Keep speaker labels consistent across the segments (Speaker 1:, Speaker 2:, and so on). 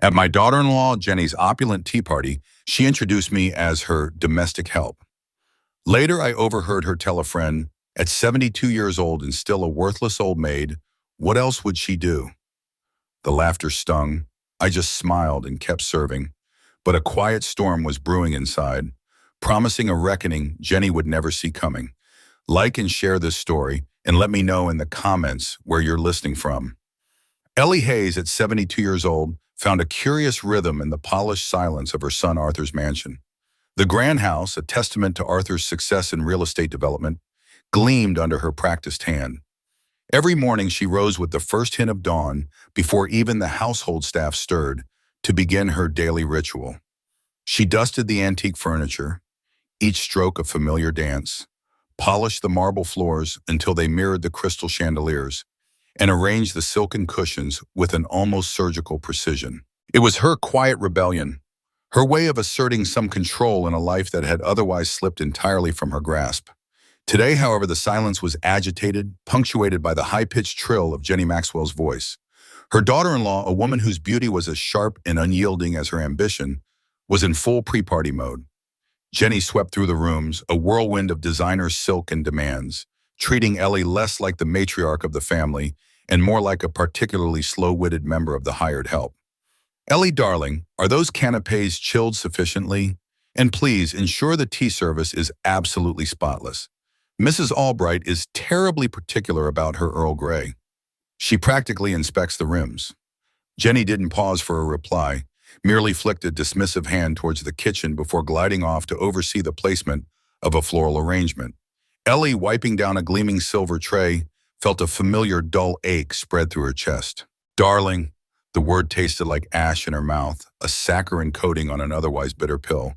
Speaker 1: At my daughter-in-law Jenny's opulent tea party, she introduced me as her domestic help. Later, I overheard her tell a friend, at 72 years old and still a worthless old maid, what else would she do? The laughter stung. I just smiled and kept serving. But a quiet storm was brewing inside, promising a reckoning Jenny would never see coming. Like and share this story, and let me know in the comments where you're listening from. Ellie Hayes, at 72 years old, found a curious rhythm in the polished silence of her son Arthur's mansion. The grand house, a testament to Arthur's success in real estate development, gleamed under her practiced hand. Every morning she rose with the first hint of dawn, before even the household staff stirred, to begin her daily ritual. She dusted the antique furniture, each stroke a familiar dance, polished the marble floors until they mirrored the crystal chandeliers, and arranged the silken cushions with an almost surgical precision. It was her quiet rebellion, her way of asserting some control in a life that had otherwise slipped entirely from her grasp. Today, however, the silence was agitated, punctuated by the high-pitched trill of Jenny Maxwell's voice. Her daughter-in-law, a woman whose beauty was as sharp and unyielding as her ambition, was in full pre-party mode. Jenny swept through the rooms, a whirlwind of designer silk and demands, treating Ellie less like the matriarch of the family and more like a particularly slow-witted member of the hired help. "Ellie, darling, are those canapes chilled sufficiently? And please ensure the tea service is absolutely spotless. Mrs. Albright is terribly particular about her Earl Grey." She practically inspects the rims. Jenny didn't pause for a reply, merely flicked a dismissive hand towards the kitchen before gliding off to oversee the placement of a floral arrangement. Ellie, wiping down a gleaming silver tray, felt a familiar dull ache spread through her chest. "Darling," the word tasted like ash in her mouth, a saccharine coating on an otherwise bitter pill.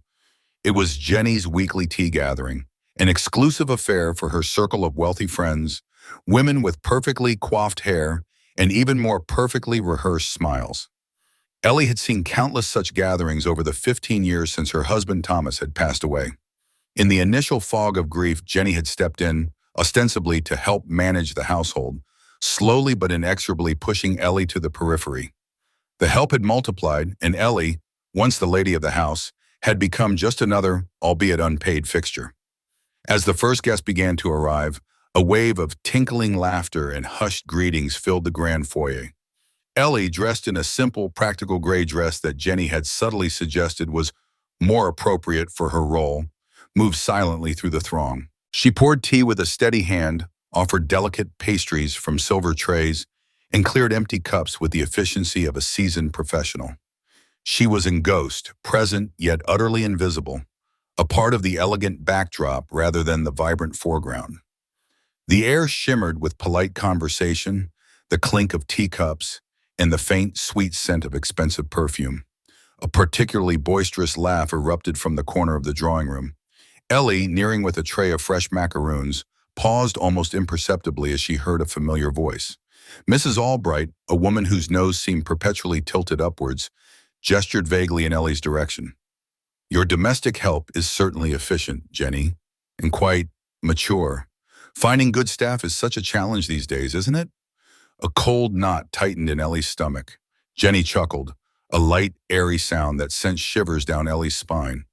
Speaker 1: It was Jenny's weekly tea gathering, an exclusive affair for her circle of wealthy friends, women with perfectly coiffed hair and even more perfectly rehearsed smiles. Ellie had seen countless such gatherings over the 15 years since her husband Thomas had passed away. In the initial fog of grief, Jenny had stepped in, ostensibly to help manage the household, slowly but inexorably pushing Ellie to the periphery. The help had multiplied, and Ellie, once the lady of the house, had become just another, albeit unpaid, fixture. As the first guest began to arrive, a wave of tinkling laughter and hushed greetings filled the grand foyer. Ellie, dressed in a simple, practical gray dress that Jenny had subtly suggested was more appropriate for her role, moved silently through the throng. She poured tea with a steady hand, offered delicate pastries from silver trays, and cleared empty cups with the efficiency of a seasoned professional. She was in ghost, present yet utterly invisible, a part of the elegant backdrop rather than the vibrant foreground. The air shimmered with polite conversation, the clink of teacups, and the faint, sweet scent of expensive perfume. A particularly boisterous laugh erupted from the corner of the drawing room. Ellie, nearing with a tray of fresh macaroons, paused almost imperceptibly as she heard a familiar voice. Mrs. Albright, a woman whose nose seemed perpetually tilted upwards, gestured vaguely in Ellie's direction. "Your domestic help is certainly efficient, Jenny, and quite mature. Finding good staff is such a challenge these days, isn't it?" A cold knot tightened in Ellie's stomach. Jenny chuckled, a light, airy sound that sent shivers down Ellie's spine.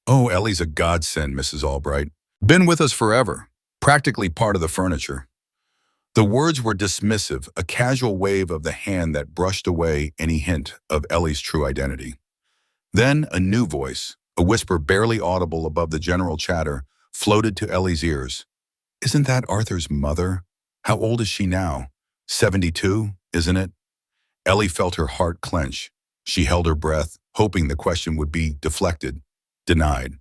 Speaker 1: "Oh, Ellie's a godsend, Mrs. Albright. Been with us forever, practically part of the furniture." The words were dismissive, a casual wave of the hand that brushed away any hint of Ellie's true identity. Then a new voice, a whisper barely audible above the general chatter, floated to Ellie's ears. "Isn't that Arthur's mother? How old is she now? 72, isn't it?" Ellie felt her heart clench. She held her breath, hoping the question would be deflected, denied.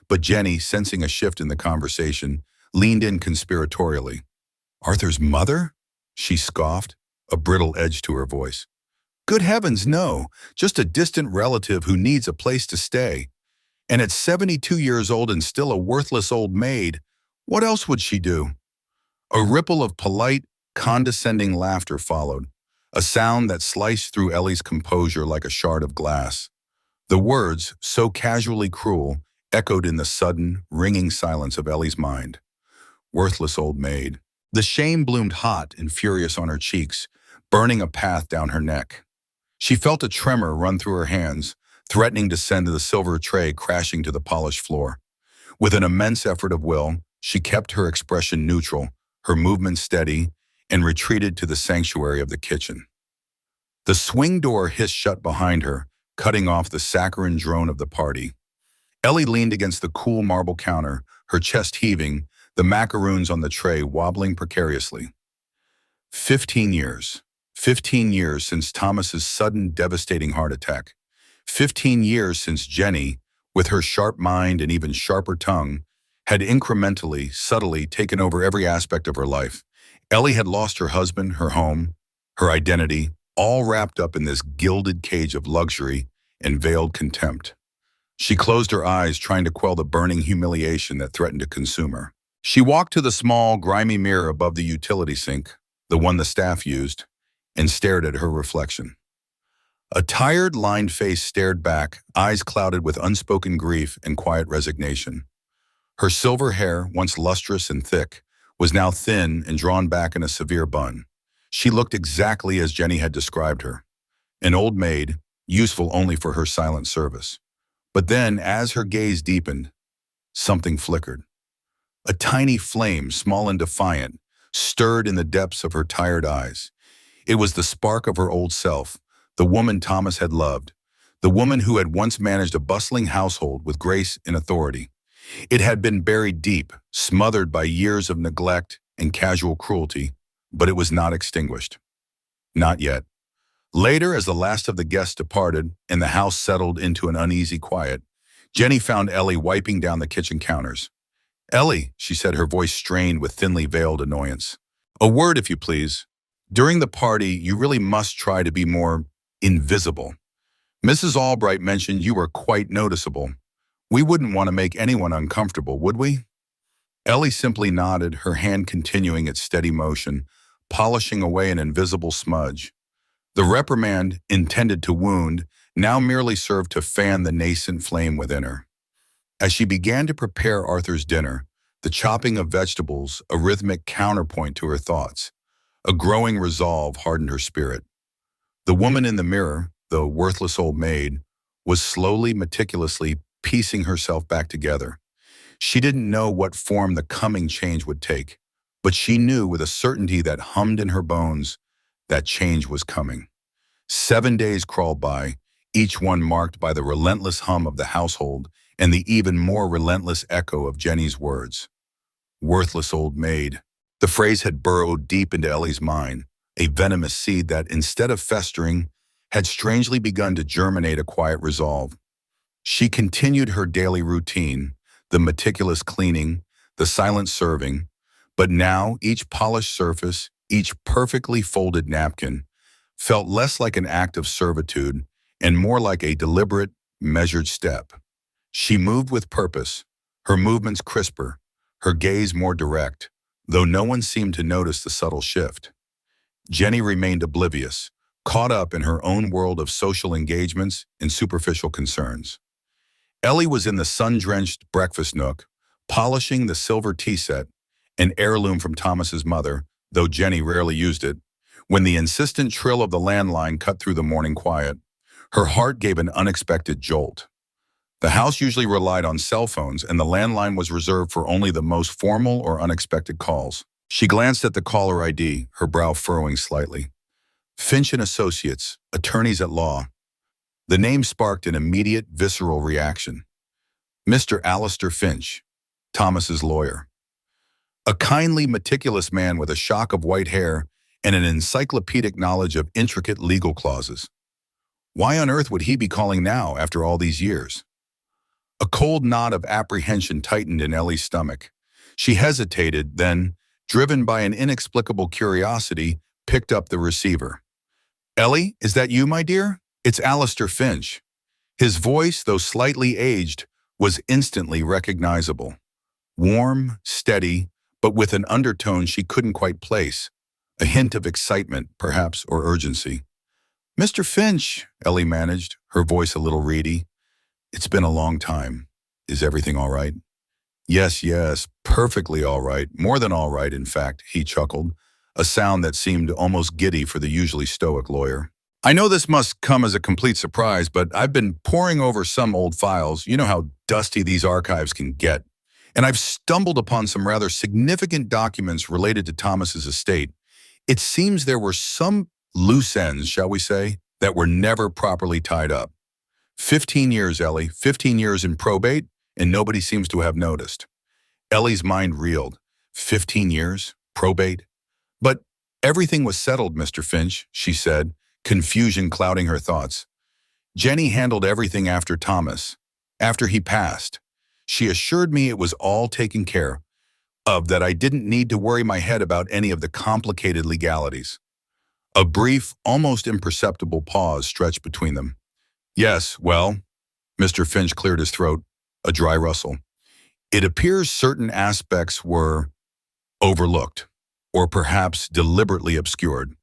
Speaker 1: But Jenny, sensing a shift in the conversation, leaned in conspiratorially. "Arthur's mother?" she scoffed, a brittle edge to her voice. "Good heavens, no. Just a distant relative who needs a place to stay. And at 72 years old and still a worthless old maid, what else would she do?" A ripple of polite, condescending laughter followed, a sound that sliced through Ellie's composure like a shard of glass. The words, so casually cruel, echoed in the sudden, ringing silence of Ellie's mind. Worthless old maid. The shame bloomed hot and furious on her cheeks, burning a path down her neck. She felt a tremor run through her hands, threatening to send the silver tray crashing to the polished floor. With an immense effort of will, she kept her expression neutral, her movements steady, and retreated to the sanctuary of the kitchen. The swing door hissed shut behind her, cutting off the saccharine drone of the party. Ellie leaned against the cool marble counter, her chest heaving, the macaroons on the tray wobbling precariously. 15 years. 15 years since Thomas's sudden, devastating heart attack. 15 years since Jenny, with her sharp mind and even sharper tongue, had incrementally, subtly taken over every aspect of her life. Ellie had lost her husband, her home, her identity, all wrapped up in this gilded cage of luxury and veiled contempt. She closed her eyes, trying to quell the burning humiliation that threatened to consume her. She walked to the small, grimy mirror above the utility sink, the one the staff used, and stared at her reflection. A tired, lined face stared back, eyes clouded with unspoken grief and quiet resignation. Her silver hair, once lustrous and thick, was now thin and drawn back in a severe bun. She looked exactly as Jenny had described her, an old maid, useful only for her silent service. But then, as her gaze deepened, something flickered. A tiny flame, small and defiant, stirred in the depths of her tired eyes. It was the spark of her old self, the woman Thomas had loved, the woman who had once managed a bustling household with grace and authority. It had been buried deep, smothered by years of neglect and casual cruelty, but it was not extinguished. Not yet. Later, as the last of the guests departed and the house settled into an uneasy quiet, Jenny found Ellie wiping down the kitchen counters. "Ellie," she said, her voice strained with thinly veiled annoyance. "A word, if you please. During the party, you really must try to be more invisible. Mrs. Albright mentioned you were quite noticeable. We wouldn't want to make anyone uncomfortable, would we?" Ellie simply nodded, her hand continuing its steady motion, polishing away an invisible smudge. The reprimand, intended to wound, now merely served to fan the nascent flame within her. As she began to prepare Arthur's dinner, the chopping of vegetables, a rhythmic counterpoint to her thoughts, a growing resolve hardened her spirit. The woman in the mirror, the worthless old maid, was slowly, meticulously piecing herself back together. She didn't know what form the coming change would take, but she knew with a certainty that hummed in her bones that change was coming. 7 days crawled by, each one marked by the relentless hum of the household and the even more relentless echo of Jenny's words. Worthless old maid. The phrase had burrowed deep into Ellie's mind, a venomous seed that, instead of festering, had strangely begun to germinate a quiet resolve. She continued her daily routine, the meticulous cleaning, the silent serving, but now each polished surface, each perfectly folded napkin, felt less like an act of servitude and more like a deliberate, measured step. She moved with purpose, her movements crisper, her gaze more direct, though no one seemed to notice the subtle shift. Jenny remained oblivious, caught up in her own world of social engagements and superficial concerns. Ellie was in the sun-drenched breakfast nook, polishing the silver tea set, an heirloom from Thomas's mother, though Jenny rarely used it, when the insistent trill of the landline cut through the morning quiet. Her heart gave an unexpected jolt. The house usually relied on cell phones, and the landline was reserved for only the most formal or unexpected calls. She glanced at the caller ID, her brow furrowing slightly. Finch and Associates, attorneys at law. The name sparked an immediate, visceral reaction. Mr. Alistair Finch, Thomas's lawyer. A kindly, meticulous man with a shock of white hair and an encyclopedic knowledge of intricate legal clauses. Why on earth would he be calling now after all these years? A cold knot of apprehension tightened in Ellie's stomach. She hesitated, then, driven by an inexplicable curiosity, picked up the receiver. "Ellie, is that you, my dear? It's Alistair Finch." His voice, though slightly aged, was instantly recognizable. Warm, steady, but with an undertone she couldn't quite place, a hint of excitement, perhaps, or urgency. "Mr. Finch," Ellie managed, her voice a little reedy. "It's been a long time. Is everything all right?" Yes, perfectly all right, more than all right, in fact," he chuckled, a sound that seemed almost giddy for the usually stoic lawyer. I know this must come as a complete surprise, but I've been poring over some old files. You know how dusty these archives can get. And I've stumbled upon some rather significant documents related to Thomas's estate. It seems there were some loose ends, shall we say, that were never properly tied up. 15 years, Ellie, 15 years in probate, and nobody seems to have noticed. Ellie's mind reeled. 15 years? Probate? But everything was settled, Mr. Finch, she said, confusion clouding her thoughts. Jenny handled everything after Thomas, after he passed. She assured me it was all taken care of, that I didn't need to worry my head about any of the complicated legalities. A brief, almost imperceptible pause stretched between them. Yes, well, Mr. Finch cleared his throat, a dry rustle. It appears certain aspects were overlooked, or perhaps deliberately obscured.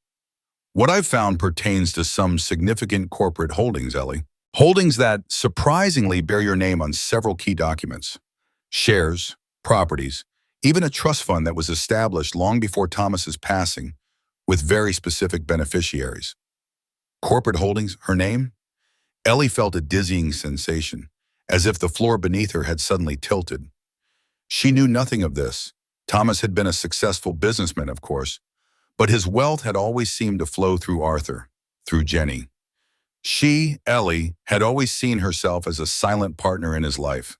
Speaker 1: What I've found pertains to some significant corporate holdings, Ellie. Holdings that surprisingly bear your name on several key documents. Shares, properties, even a trust fund that was established long before Thomas's passing, with very specific beneficiaries. Corporate holdings, her name? Ellie felt a dizzying sensation, as if the floor beneath her had suddenly tilted. She knew nothing of this. Thomas had been a successful businessman, of course, but his wealth had always seemed to flow through Arthur, through Jenny. She, Ellie, had always seen herself as a silent partner in his life,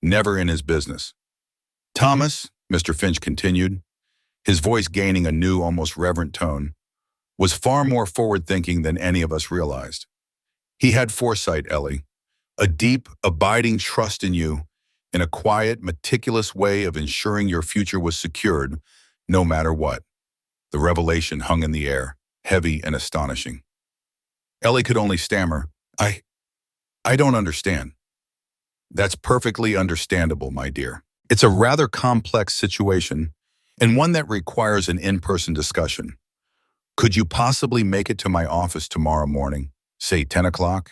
Speaker 1: never in his business. Thomas, Mr. Finch continued, his voice gaining a new, almost reverent tone, was far more forward-thinking than any of us realized. He had foresight, Ellie, a deep, abiding trust in you, in a quiet, meticulous way of ensuring your future was secured, no matter what. The revelation hung in the air, heavy and astonishing. Ellie could only stammer, I don't understand. That's perfectly understandable, my dear. It's a rather complex situation, and one that requires an in-person discussion. Could you possibly make it to my office tomorrow morning? Say 10 o'clock?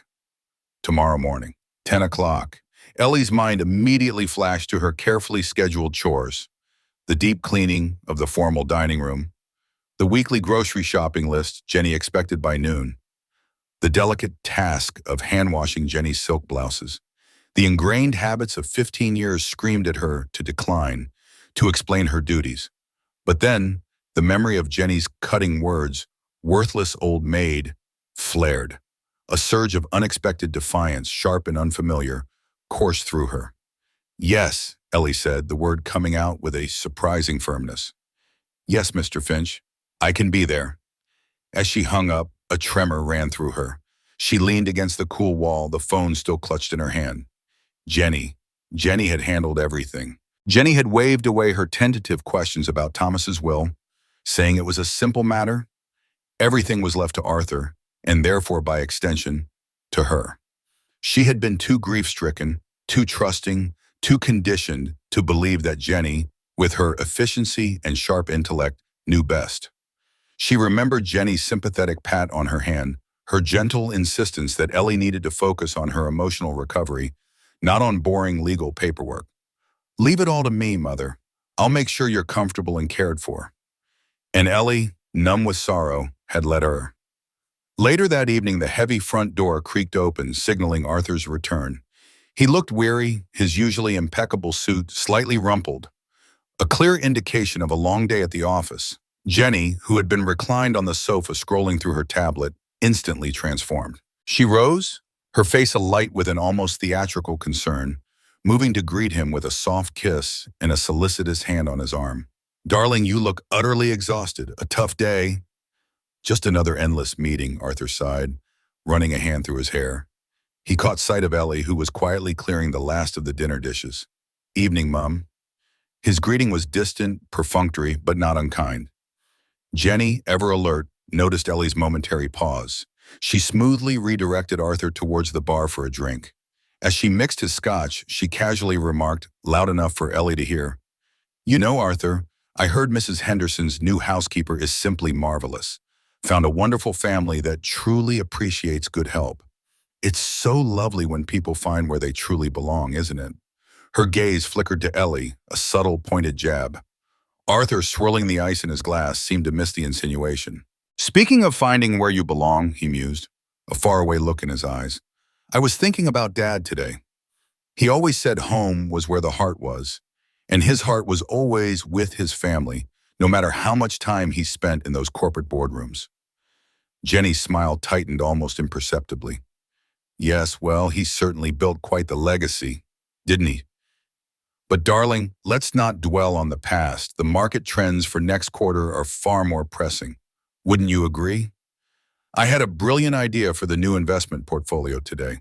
Speaker 1: Tomorrow morning, 10 o'clock. Ellie's mind immediately flashed to her carefully scheduled chores. The deep cleaning of the formal dining room, the weekly grocery shopping list Jenny expected by noon, the delicate task of hand-washing Jenny's silk blouses. The ingrained habits of 15 years screamed at her to decline, to explain her duties. But then, the memory of Jenny's cutting words, worthless old maid, flared. A surge of unexpected defiance, sharp and unfamiliar, coursed through her. Yes, Ellie said, the word coming out with a surprising firmness. Yes, Mr. Finch, I can be there. As she hung up, a tremor ran through her. She leaned against the cool wall, the phone still clutched in her hand. Jenny had handled everything. Jenny had waved away her tentative questions about Thomas's will, saying it was a simple matter. Everything was left to Arthur, and therefore, by extension, to her. She had been too grief-stricken, too trusting, too conditioned to believe that Jenny, with her efficiency and sharp intellect, knew best. She remembered Jenny's sympathetic pat on her hand, her gentle insistence that Ellie needed to focus on her emotional recovery, not on boring legal paperwork. Leave it all to me, Mother. I'll make sure you're comfortable and cared for. And Ellie, numb with sorrow, had let her. Later that evening, the heavy front door creaked open, signaling Arthur's return. He looked weary, his usually impeccable suit slightly rumpled, a clear indication of a long day at the office. Jenny, who had been reclined on the sofa scrolling through her tablet, instantly transformed. She rose, her face alight with an almost theatrical concern, moving to greet him with a soft kiss and a solicitous hand on his arm. Darling, you look utterly exhausted. A tough day. Just another endless meeting, Arthur sighed, running a hand through his hair. He caught sight of Ellie, who was quietly clearing the last of the dinner dishes. Evening, Mum. His greeting was distant, perfunctory, but not unkind. Jenny, ever alert, noticed Ellie's momentary pause. She smoothly redirected Arthur towards the bar for a drink. As she mixed his scotch, she casually remarked, loud enough for Ellie to hear, "You know, Arthur, I heard Mrs. Henderson's new housekeeper is simply marvelous. Found a wonderful family that truly appreciates good help. It's so lovely when people find where they truly belong, isn't it?" Her gaze flickered to Ellie, a subtle, pointed jab. Arthur, swirling the ice in his glass, seemed to miss the insinuation. Speaking of finding where you belong, he mused, a faraway look in his eyes. I was thinking about Dad today. He always said home was where the heart was, and his heart was always with his family, no matter how much time he spent in those corporate boardrooms. Jenny's smile tightened almost imperceptibly. Yes, well, he certainly built quite the legacy, didn't he? But darling, let's not dwell on the past. The market trends for next quarter are far more pressing. Wouldn't you agree? I had a brilliant idea for the new investment portfolio today.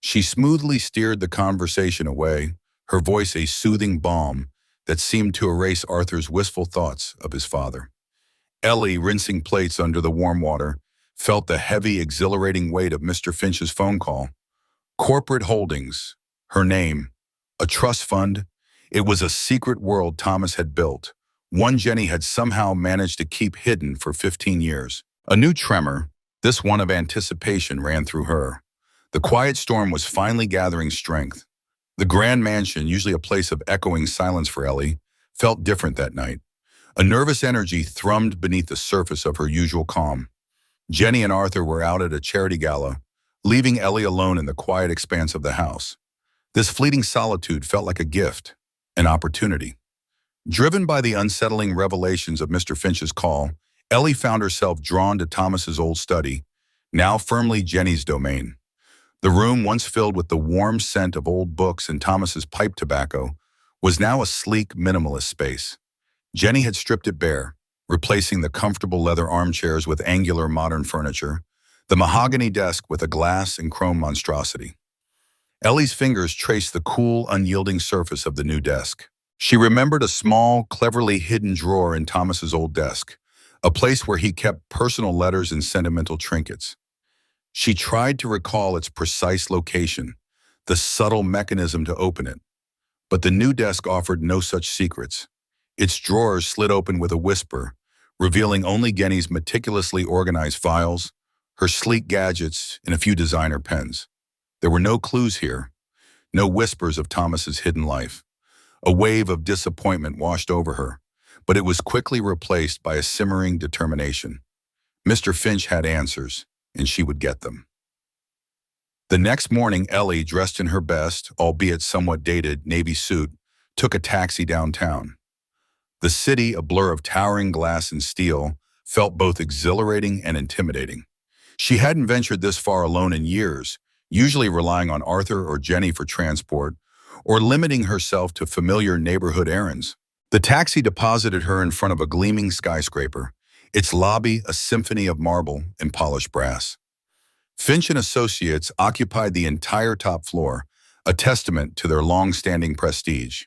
Speaker 1: She smoothly steered the conversation away, her voice a soothing balm that seemed to erase Arthur's wistful thoughts of his father. Ellie, rinsing plates under the warm water, felt the heavy, exhilarating weight of Mr. Finch's phone call. Corporate Holdings, her name, a trust fund. It was a secret world Thomas had built, one Jenny had somehow managed to keep hidden for 15 years. A new tremor, this one of anticipation, ran through her. The quiet storm was finally gathering strength. The grand mansion, usually a place of echoing silence for Ellie, felt different that night. A nervous energy thrummed beneath the surface of her usual calm. Jenny and Arthur were out at a charity gala, leaving Ellie alone in the quiet expanse of the house. This fleeting solitude felt like a gift, an opportunity. Driven by the unsettling revelations of Mr. Finch's call, Ellie found herself drawn to Thomas's old study, now firmly Jenny's domain. The room, once filled with the warm scent of old books and Thomas's pipe tobacco, was now a sleek, minimalist space. Jenny had stripped it bare, replacing the comfortable leather armchairs with angular modern furniture, the mahogany desk with a glass and chrome monstrosity. Ellie's fingers traced the cool, unyielding surface of the new desk. She remembered a small, cleverly hidden drawer in Thomas's old desk, a place where he kept personal letters and sentimental trinkets. She tried to recall its precise location, the subtle mechanism to open it. But the new desk offered no such secrets. Its drawers slid open with a whisper, revealing only Jenny's meticulously organized files, her sleek gadgets, and a few designer pens. There were no clues here, no whispers of Thomas's hidden life. A wave of disappointment washed over her, but it was quickly replaced by a simmering determination. Mr. Finch had answers, and she would get them. The next morning, Ellie, dressed in her best, albeit somewhat dated, navy suit, took a taxi downtown. The city, a blur of towering glass and steel, felt both exhilarating and intimidating. She hadn't ventured this far alone in years, usually relying on Arthur or Jenny for transport, or limiting herself to familiar neighborhood errands. The taxi deposited her in front of a gleaming skyscraper, its lobby a symphony of marble and polished brass. Finch and Associates occupied the entire top floor, a testament to their long-standing prestige.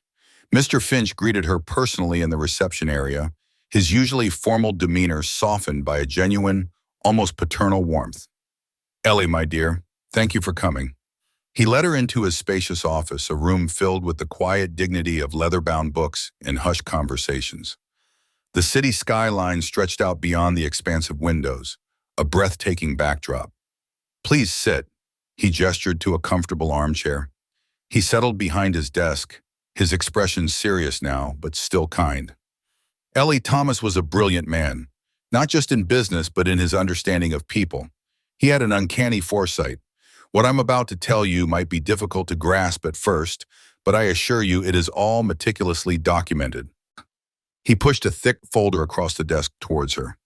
Speaker 1: Mr. Finch greeted her personally in the reception area, his usually formal demeanor softened by a genuine, almost paternal warmth. Ellie, my dear, thank you for coming. He led her into his spacious office, a room filled with the quiet dignity of leather-bound books and hushed conversations. The city skyline stretched out beyond the expansive windows, a breathtaking backdrop. Please sit. He gestured to a comfortable armchair. He settled behind his desk, his expression serious now, but still kind. Ellie, Thomas was a brilliant man, not just in business, but in his understanding of people. He had an uncanny foresight. What I'm about to tell you might be difficult to grasp at first, but I assure you it is all meticulously documented. He pushed a thick folder across the desk towards her.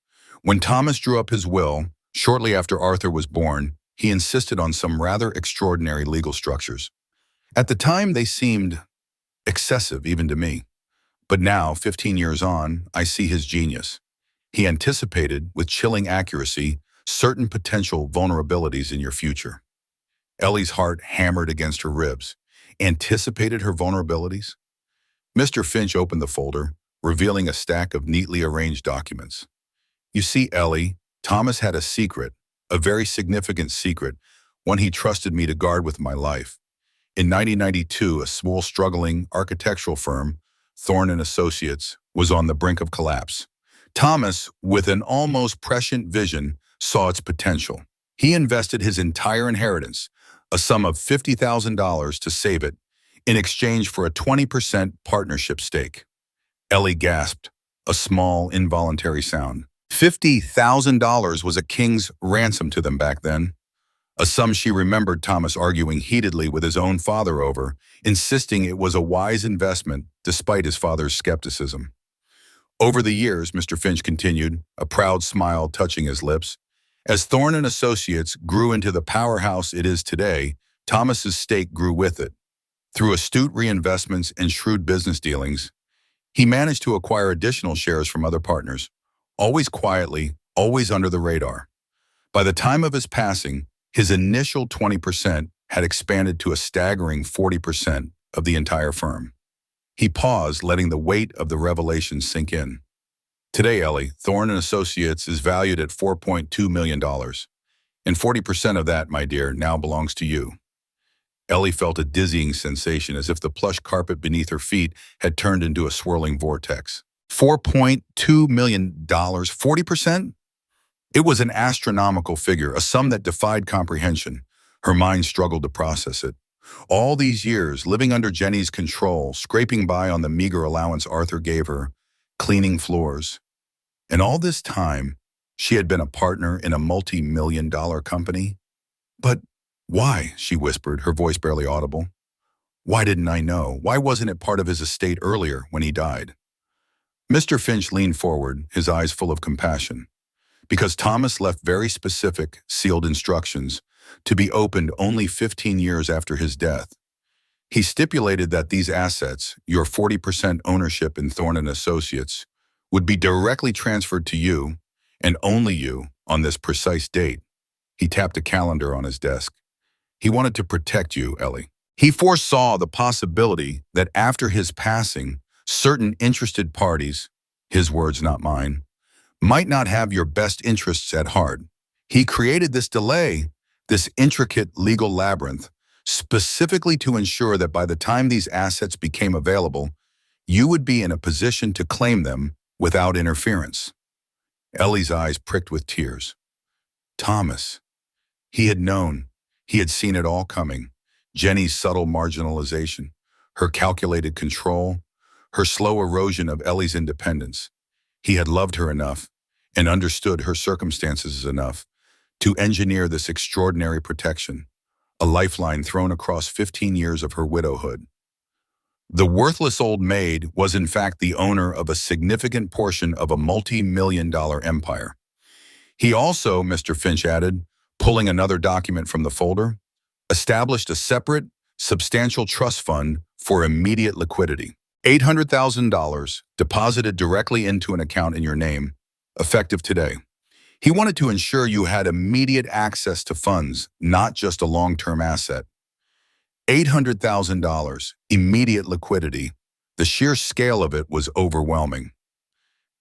Speaker 1: When Thomas drew up his will, shortly after Arthur was born, he insisted on some rather extraordinary legal structures. At the time, they seemed excessive even to me. But now, 15 years on, I see his genius. He anticipated, with chilling accuracy, certain potential vulnerabilities in your future. Ellie's heart hammered against her ribs. Anticipated her vulnerabilities? Mr. Finch opened the folder, revealing a stack of neatly arranged documents. You see, Ellie, Thomas had a secret, a very significant secret, one he trusted me to guard with my life. In 1992, a small struggling architectural firm, Morrison and Associates, was on the brink of collapse. Thomas, with an almost prescient vision, saw its potential. He invested his entire inheritance, a sum of $50,000 to save it, in exchange for a 20% partnership stake. Ellie gasped, a small, involuntary sound. $50,000 was a king's ransom to them back then, a sum she remembered Thomas arguing heatedly with his own father over, insisting it was a wise investment despite his father's skepticism. Over the years, Mr. Finch continued, a proud smile touching his lips, as Thorne and Associates grew into the powerhouse it is today, Thomas's stake grew with it. Through astute reinvestments and shrewd business dealings, he managed to acquire additional shares from other partners, always quietly, always under the radar. By the time of his passing, his initial 20% had expanded to a staggering 40% of the entire firm. He paused, letting the weight of the revelation sink in. Today, Ellie, Thorne and Associates is valued at $4.2 million, and 40% of that, my dear, now belongs to you. Ellie felt a dizzying sensation as if the plush carpet beneath her feet had turned into a swirling vortex. $4.2 million, 40%? It was an astronomical figure, a sum that defied comprehension. Her mind struggled to process it. All these years, living under Jenny's control, scraping by on the meager allowance Arthur gave her, cleaning floors. And all this time, she had been a partner in a multi-million-dollar company. But why, she whispered, her voice barely audible. Why didn't I know? Why wasn't it part of his estate earlier when he died? Mr. Finch leaned forward, his eyes full of compassion. Because Thomas left very specific, sealed instructions to be opened only 15 years after his death. He stipulated that these assets, your 40% ownership in Thorne and Associates, would be directly transferred to you, and only you, on this precise date. He tapped a calendar on his desk. He wanted to protect you, Ellie. He foresaw the possibility that after his passing, certain interested parties, his words not mine, might not have your best interests at heart. He created this delay, this intricate legal labyrinth, specifically to ensure that by the time these assets became available, you would be in a position to claim them without interference. Ellie's eyes pricked with tears. Thomas. He had known. He had seen it all coming. Jenny's subtle marginalization, her calculated control, her slow erosion of Ellie's independence. He had loved her enough and understood her circumstances enough to engineer this extraordinary protection, a lifeline thrown across 15 years of her widowhood. The worthless old maid was in fact the owner of a significant portion of a multi-million-dollar empire. He also, Mr. Finch added, pulling another document from the folder, established a separate, substantial trust fund for immediate liquidity. $800,000 deposited directly into an account in your name, effective today. He wanted to ensure you had immediate access to funds, not just a long-term asset. $800,000, immediate liquidity. The sheer scale of it was overwhelming.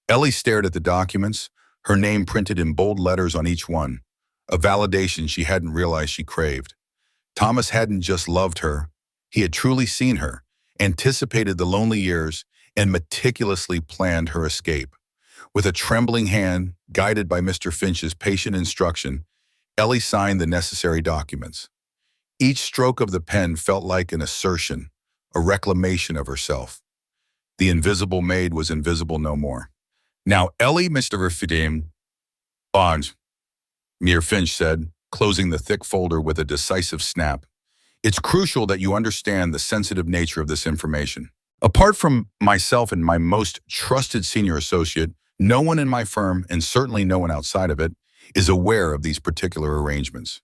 Speaker 1: Ellie stared at the documents, her name printed in bold letters on each one, a validation she hadn't realized she craved. Thomas hadn't just loved her, he had truly seen her, anticipated the lonely years, and meticulously planned her escape. With a trembling hand, guided by Mr. Finch's patient instruction, Ellie signed the necessary documents. Each stroke of the pen felt like an assertion, a reclamation of herself. The invisible maid was invisible no more. Now, Ellie, Mr. Fidim, Bond, Mir Finch said, closing the thick folder with a decisive snap. It's crucial that you understand the sensitive nature of this information. Apart from myself and my most trusted senior associate, no one in my firm, and certainly no one outside of it, is aware of these particular arrangements.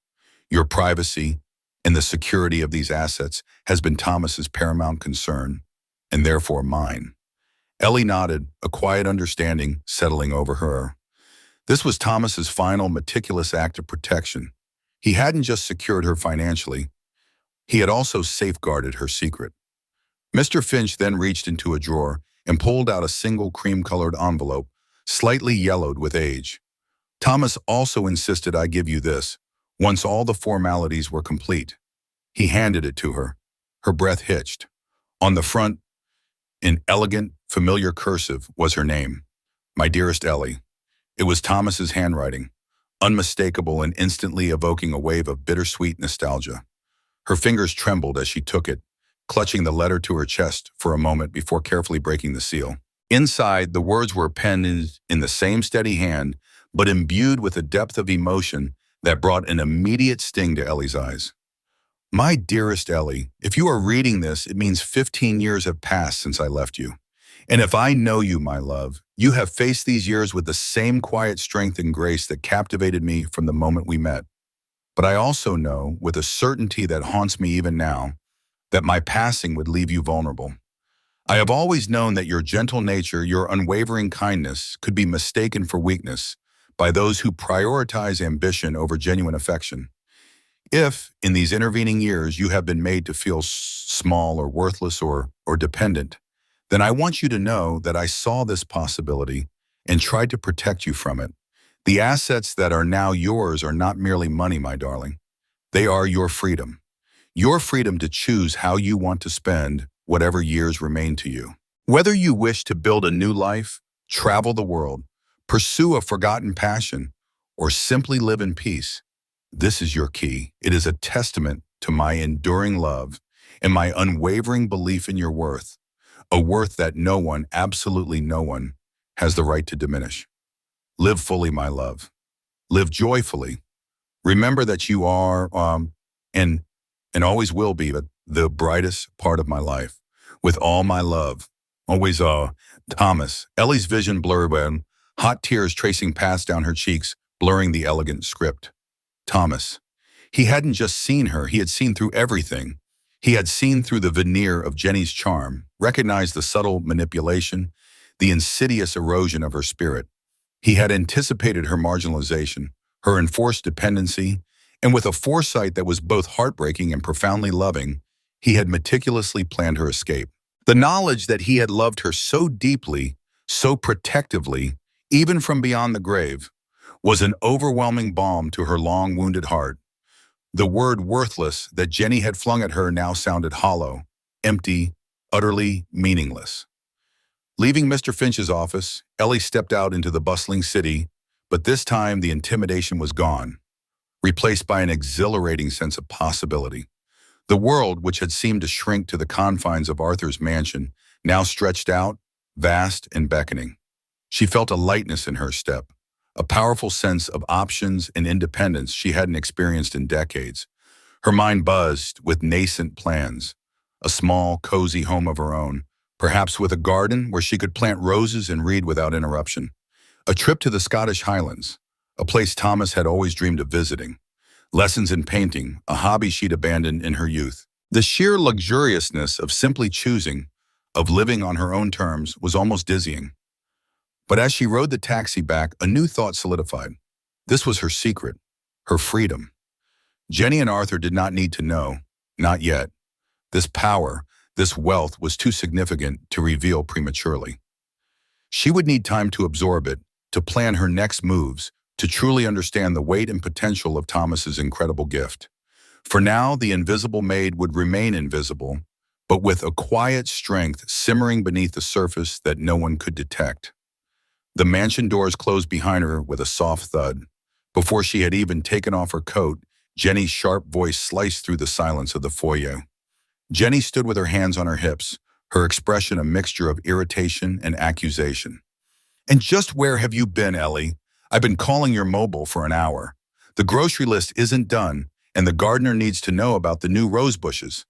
Speaker 1: Your privacy and the security of these assets has been Thomas's paramount concern, and therefore mine. Ellie nodded, a quiet understanding settling over her. This was Thomas's final meticulous act of protection. He hadn't just secured her financially, he had also safeguarded her secret. Mr. Finch then reached into a drawer and pulled out a single cream-colored envelope, slightly yellowed with age. Thomas also insisted I give you this, once all the formalities were complete. He handed it to her. Her breath hitched. On the front, in elegant, familiar cursive, was her name. My dearest Ellie. It was Thomas's handwriting, unmistakable and instantly evoking a wave of bittersweet nostalgia. Her fingers trembled as she took it, clutching the letter to her chest for a moment before carefully breaking the seal. Inside, the words were penned in the same steady hand, but imbued with a depth of emotion that brought an immediate sting to Ellie's eyes. My dearest Ellie, if you are reading this, it means 15 years have passed since I left you. And if I know you, my love, you have faced these years with the same quiet strength and grace that captivated me from the moment we met. But I also know, with a certainty that haunts me even now, that my passing would leave you vulnerable. I have always known that your gentle nature, your unwavering kindness, could be mistaken for weakness by those who prioritize ambition over genuine affection. If, in these intervening years, you have been made to feel small or worthless or dependent, then I want you to know that I saw this possibility and tried to protect you from it. The assets that are now yours are not merely money, my darling. They are your freedom. Your freedom to choose how you want to spend whatever years remain to you. Whether you wish to build a new life, travel the world, pursue a forgotten passion, or simply live in peace, this is your key. It is a testament to my enduring love and my unwavering belief in your worth, a worth that no one, absolutely no one, has the right to diminish. Live fully, my love. Live joyfully. Remember that you are, and always will be, the brightest part of my life. With all my love. Always, Thomas. Ellie's vision blurred when hot tears tracing past down her cheeks, blurring the elegant script. Thomas. He hadn't just seen her, he had seen through everything. He had seen through the veneer of Jenny's charm, recognized the subtle manipulation, the insidious erosion of her spirit. He had anticipated her marginalization, her enforced dependency, and with a foresight that was both heartbreaking and profoundly loving, he had meticulously planned her escape. The knowledge that he had loved her so deeply, so protectively, even from beyond the grave, was an overwhelming balm to her long-wounded heart. The word worthless that Jenny had flung at her now sounded hollow, empty, utterly meaningless. Leaving Mr. Finch's office, Ellie stepped out into the bustling city, but this time the intimidation was gone, replaced by an exhilarating sense of possibility. The world, which had seemed to shrink to the confines of Arthur's mansion, now stretched out, vast and beckoning. She felt a lightness in her step, a powerful sense of options and independence she hadn't experienced in decades. Her mind buzzed with nascent plans, a small, cozy home of her own, perhaps with a garden where she could plant roses and read without interruption. A trip to the Scottish Highlands, a place Thomas had always dreamed of visiting. Lessons in painting, a hobby she'd abandoned in her youth. The sheer luxuriousness of simply choosing, of living on her own terms, was almost dizzying. But as she rode the taxi back, a new thought solidified. This was her secret, her freedom. Jenny and Arthur did not need to know, not yet. This power, this wealth was too significant to reveal prematurely. She would need time to absorb it, to plan her next moves, to truly understand the weight and potential of Thomas's incredible gift. For now, the invisible maid would remain invisible, but with a quiet strength simmering beneath the surface that no one could detect. The mansion doors closed behind her with a soft thud. Before she had even taken off her coat, Jenny's sharp voice sliced through the silence of the foyer. Jenny stood with her hands on her hips, her expression a mixture of irritation and accusation. "And just where have you been, Ellie? I've been calling your mobile for an hour. The grocery list isn't done, and the gardener needs to know about the new rose bushes."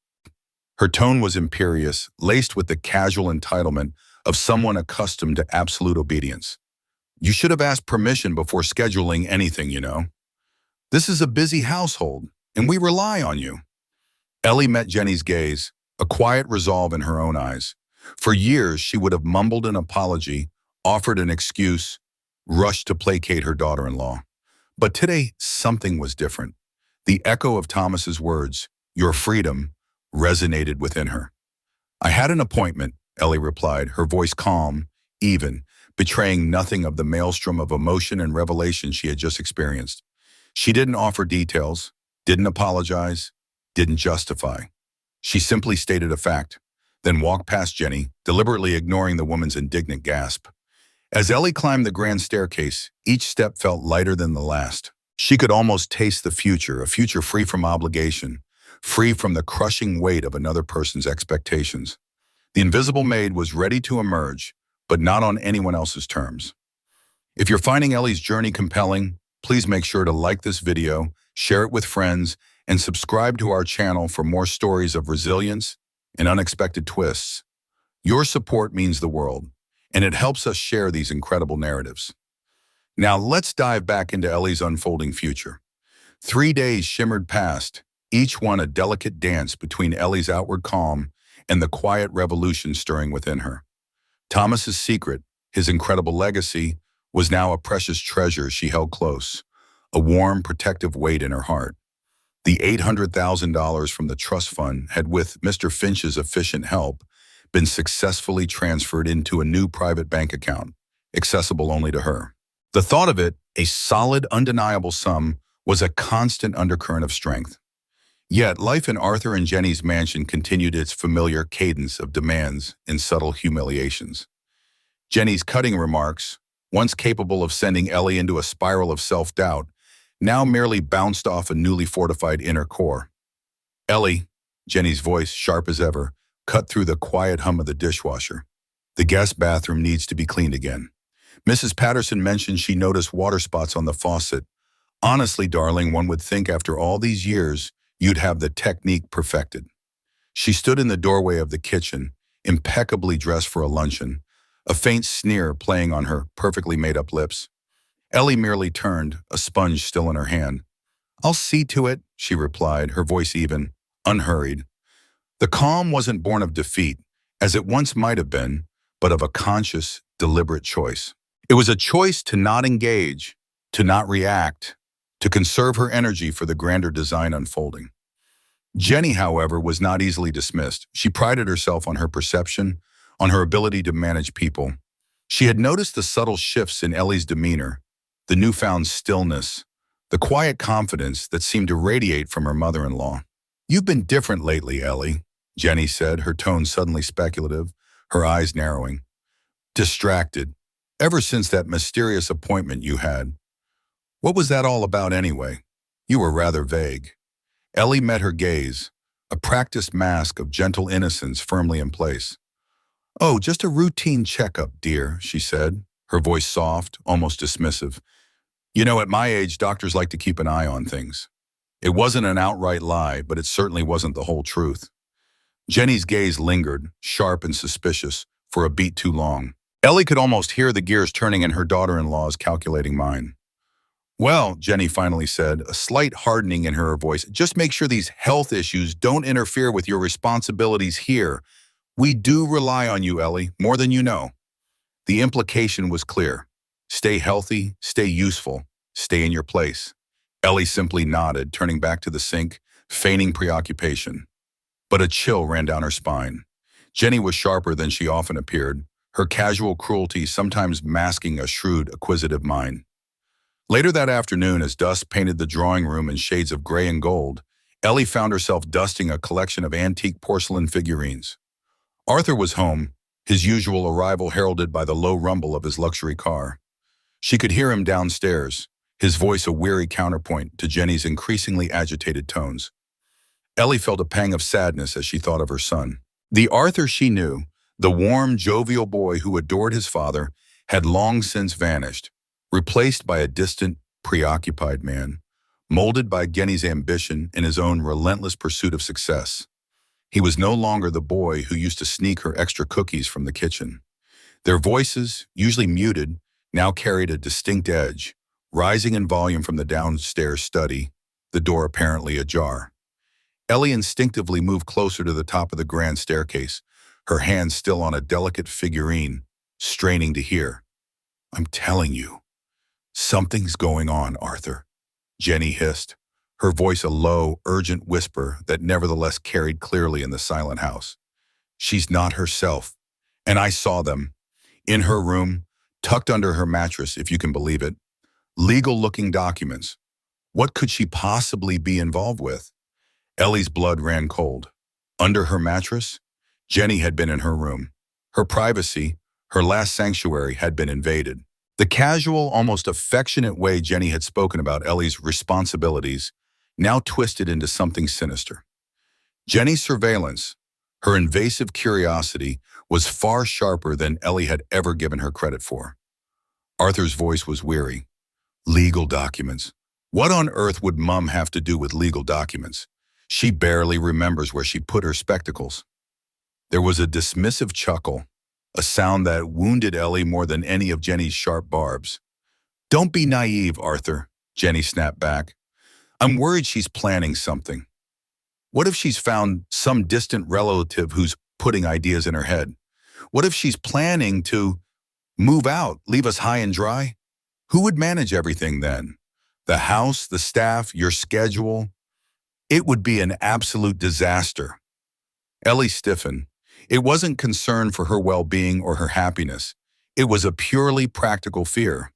Speaker 1: Her tone was imperious, laced with the casual entitlement of someone accustomed to absolute obedience. "You should have asked permission before scheduling anything, you know. This is a busy household, and we rely on you." Ellie met Jenny's gaze, a quiet resolve in her own eyes. For years, she would have mumbled an apology, offered an excuse, rushed to placate her daughter-in-law. But today, something was different. The echo of Thomas's words, "your freedom," resonated within her. "I had an appointment," Ellie replied, her voice calm, even, betraying nothing of the maelstrom of emotion and revelation she had just experienced. She didn't offer details, didn't apologize, didn't justify. She simply stated a fact, then walked past Jenny, deliberately ignoring the woman's indignant gasp. As Ellie climbed the grand staircase, each step felt lighter than the last. She could almost taste the future, a future free from obligation, free from the crushing weight of another person's expectations. The invisible maid was ready to emerge, but not on anyone else's terms. If you're finding Ellie's journey compelling, please make sure to like this video, share it with friends, and subscribe to our channel for more stories of resilience and unexpected twists. Your support means the world, and it helps us share these incredible narratives. Now let's dive back into Ellie's unfolding future. 3 days shimmered past, each one a delicate dance between Ellie's outward calm and the quiet revolution stirring within her. Thomas's secret, his incredible legacy, was now a precious treasure she held close, a warm, protective weight in her heart. The $800,000 from the trust fund had, with Mr. Finch's efficient help, been successfully transferred into a new private bank account, accessible only to her. The thought of it, a solid, undeniable sum, was a constant undercurrent of strength. Yet life in Arthur and Jenny's mansion continued its familiar cadence of demands and subtle humiliations. Jenny's cutting remarks, once capable of sending Ellie into a spiral of self-doubt, now merely bounced off a newly fortified inner core. "Ellie," Jenny's voice, sharp as ever, cut through the quiet hum of the dishwasher. "The guest bathroom needs to be cleaned again. Mrs. Patterson mentioned she noticed water spots on the faucet. Honestly, darling, one would think after all these years, you'd have the technique perfected." She stood in the doorway of the kitchen, impeccably dressed for a luncheon, a faint sneer playing on her perfectly made-up lips. Ellie merely turned, a sponge still in her hand. "I'll see to it," she replied, her voice even, unhurried. The calm wasn't born of defeat, as it once might have been, but of a conscious, deliberate choice. It was a choice to not engage, to not react, to conserve her energy for the grander design unfolding. Jenny, however, was not easily dismissed. She prided herself on her perception, on her ability to manage people. She had noticed the subtle shifts in Ellie's demeanor, the newfound stillness, the quiet confidence that seemed to radiate from her mother-in-law. "You've been different lately, Ellie," Jenny said, her tone suddenly speculative, her eyes narrowing. "Distracted, ever since that mysterious appointment you had. What was that all about anyway? You were rather vague." Ellie met her gaze, a practiced mask of gentle innocence firmly in place. "Oh, just a routine checkup, dear," she said, her voice soft, almost dismissive. "You know, at my age, doctors like to keep an eye on things." It wasn't an outright lie, but it certainly wasn't the whole truth. Jenny's gaze lingered, sharp and suspicious, for a beat too long. Ellie could almost hear the gears turning in her daughter-in-law's calculating mind. "Well," Jenny finally said, a slight hardening in her voice, "just make sure these health issues don't interfere with your responsibilities here. We do rely on you, Ellie, more than you know." The implication was clear. Stay healthy, stay useful, stay in your place. Ellie simply nodded, turning back to the sink, feigning preoccupation. But a chill ran down her spine. Jenny was sharper than she often appeared, her casual cruelty sometimes masking a shrewd, acquisitive mind. Later that afternoon, as dusk painted the drawing room in shades of gray and gold, Ellie found herself dusting a collection of antique porcelain figurines. Arthur was home, his usual arrival heralded by the low rumble of his luxury car. She could hear him downstairs, his voice a weary counterpoint to Jenny's increasingly agitated tones. Ellie felt a pang of sadness as she thought of her son. The Arthur she knew, the warm, jovial boy who adored his father, had long since vanished, replaced by a distant, preoccupied man, molded by Jenny's ambition and his own relentless pursuit of success. He was no longer the boy who used to sneak her extra cookies from the kitchen. Their voices, usually muted, now carried a distinct edge, rising in volume from the downstairs study, the door apparently ajar. Ellie instinctively moved closer to the top of the grand staircase, her hand still on a delicate figurine, straining to hear. "I'm telling you, something's going on, Arthur," Jenny hissed, her voice a low, urgent whisper that nevertheless carried clearly in the silent house. "She's not herself, and I saw them. In her room, tucked under her mattress, if you can believe it. Legal-looking documents. What could she possibly be involved with?" Ellie's blood ran cold. Under her mattress? Jenny had been in her room. Her privacy, her last sanctuary, had been invaded. The casual, almost affectionate way Jenny had spoken about Ellie's responsibilities now twisted into something sinister. Jenny's surveillance, Her invasive curiosity was far sharper than Ellie had ever given her credit for. Arthur's voice was weary. Legal documents. What on earth would Mum have to do with legal documents? She barely remembers where she put her spectacles. There was a dismissive chuckle, a sound that wounded Ellie more than any of Jenny's sharp barbs. Don't be naive, Arthur, Jenny snapped back. I'm worried she's planning something. What if she's found some distant relative who's putting ideas in her head? What if she's planning to move out, leave us high and dry? Who would manage everything then? The house, the staff, your schedule? It would be an absolute disaster. Ellie stiffened. It wasn't concern for her well-being or her happiness. It was a purely practical fear.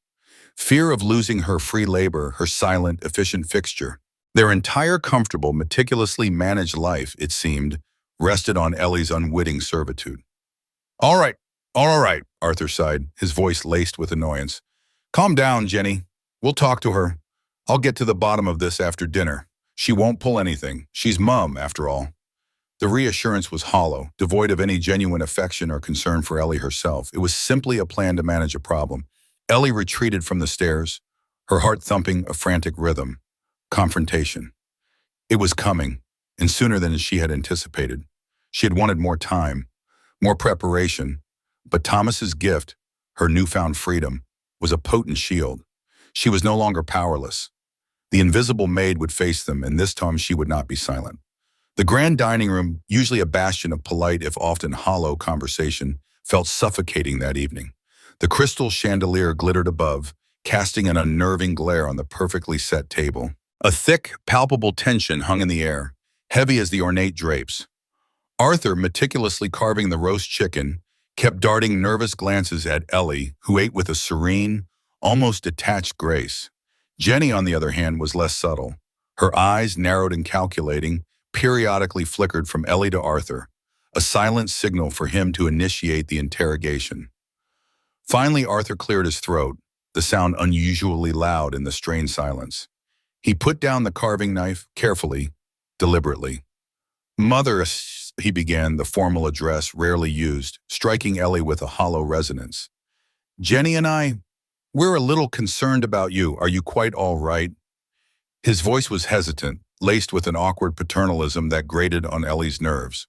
Speaker 1: Fear of losing her free labor, her silent, efficient fixture. Their entire comfortable, meticulously managed life, it seemed, rested on Ellie's unwitting servitude. All right, Arthur sighed, his voice laced with annoyance. Calm down, Jenny. We'll talk to her. I'll get to the bottom of this after dinner. She won't pull anything. She's Mum, after all. The reassurance was hollow, devoid of any genuine affection or concern for Ellie herself. It was simply a plan to manage a problem. Ellie retreated from the stairs, her heart thumping a frantic rhythm. Confrontation. It was coming, and sooner than she had anticipated. She had wanted more time, more preparation, but Thomas's gift, her newfound freedom, was a potent shield. She was no longer powerless. The invisible maid would face them, and this time she would not be silent. The grand dining room, usually a bastion of polite if often hollow conversation, felt suffocating that evening. The crystal chandelier glittered above, casting an unnerving glare on the perfectly set table. A thick, palpable tension hung in the air, heavy as the ornate drapes. Arthur, meticulously carving the roast chicken, kept darting nervous glances at Ellie, who ate with a serene, almost detached grace. Jenny, on the other hand, was less subtle. Her eyes, narrowed and calculating, periodically flickered from Ellie to Arthur, a silent signal for him to initiate the interrogation. Finally, Arthur cleared his throat, the sound unusually loud in the strained silence. He put down the carving knife, carefully, deliberately. Mother, he began, the formal address rarely used, striking Ellie with a hollow resonance. Jenny and we're a little concerned about you. Are you quite all right? His voice was hesitant, laced with an awkward paternalism that grated on Ellie's nerves.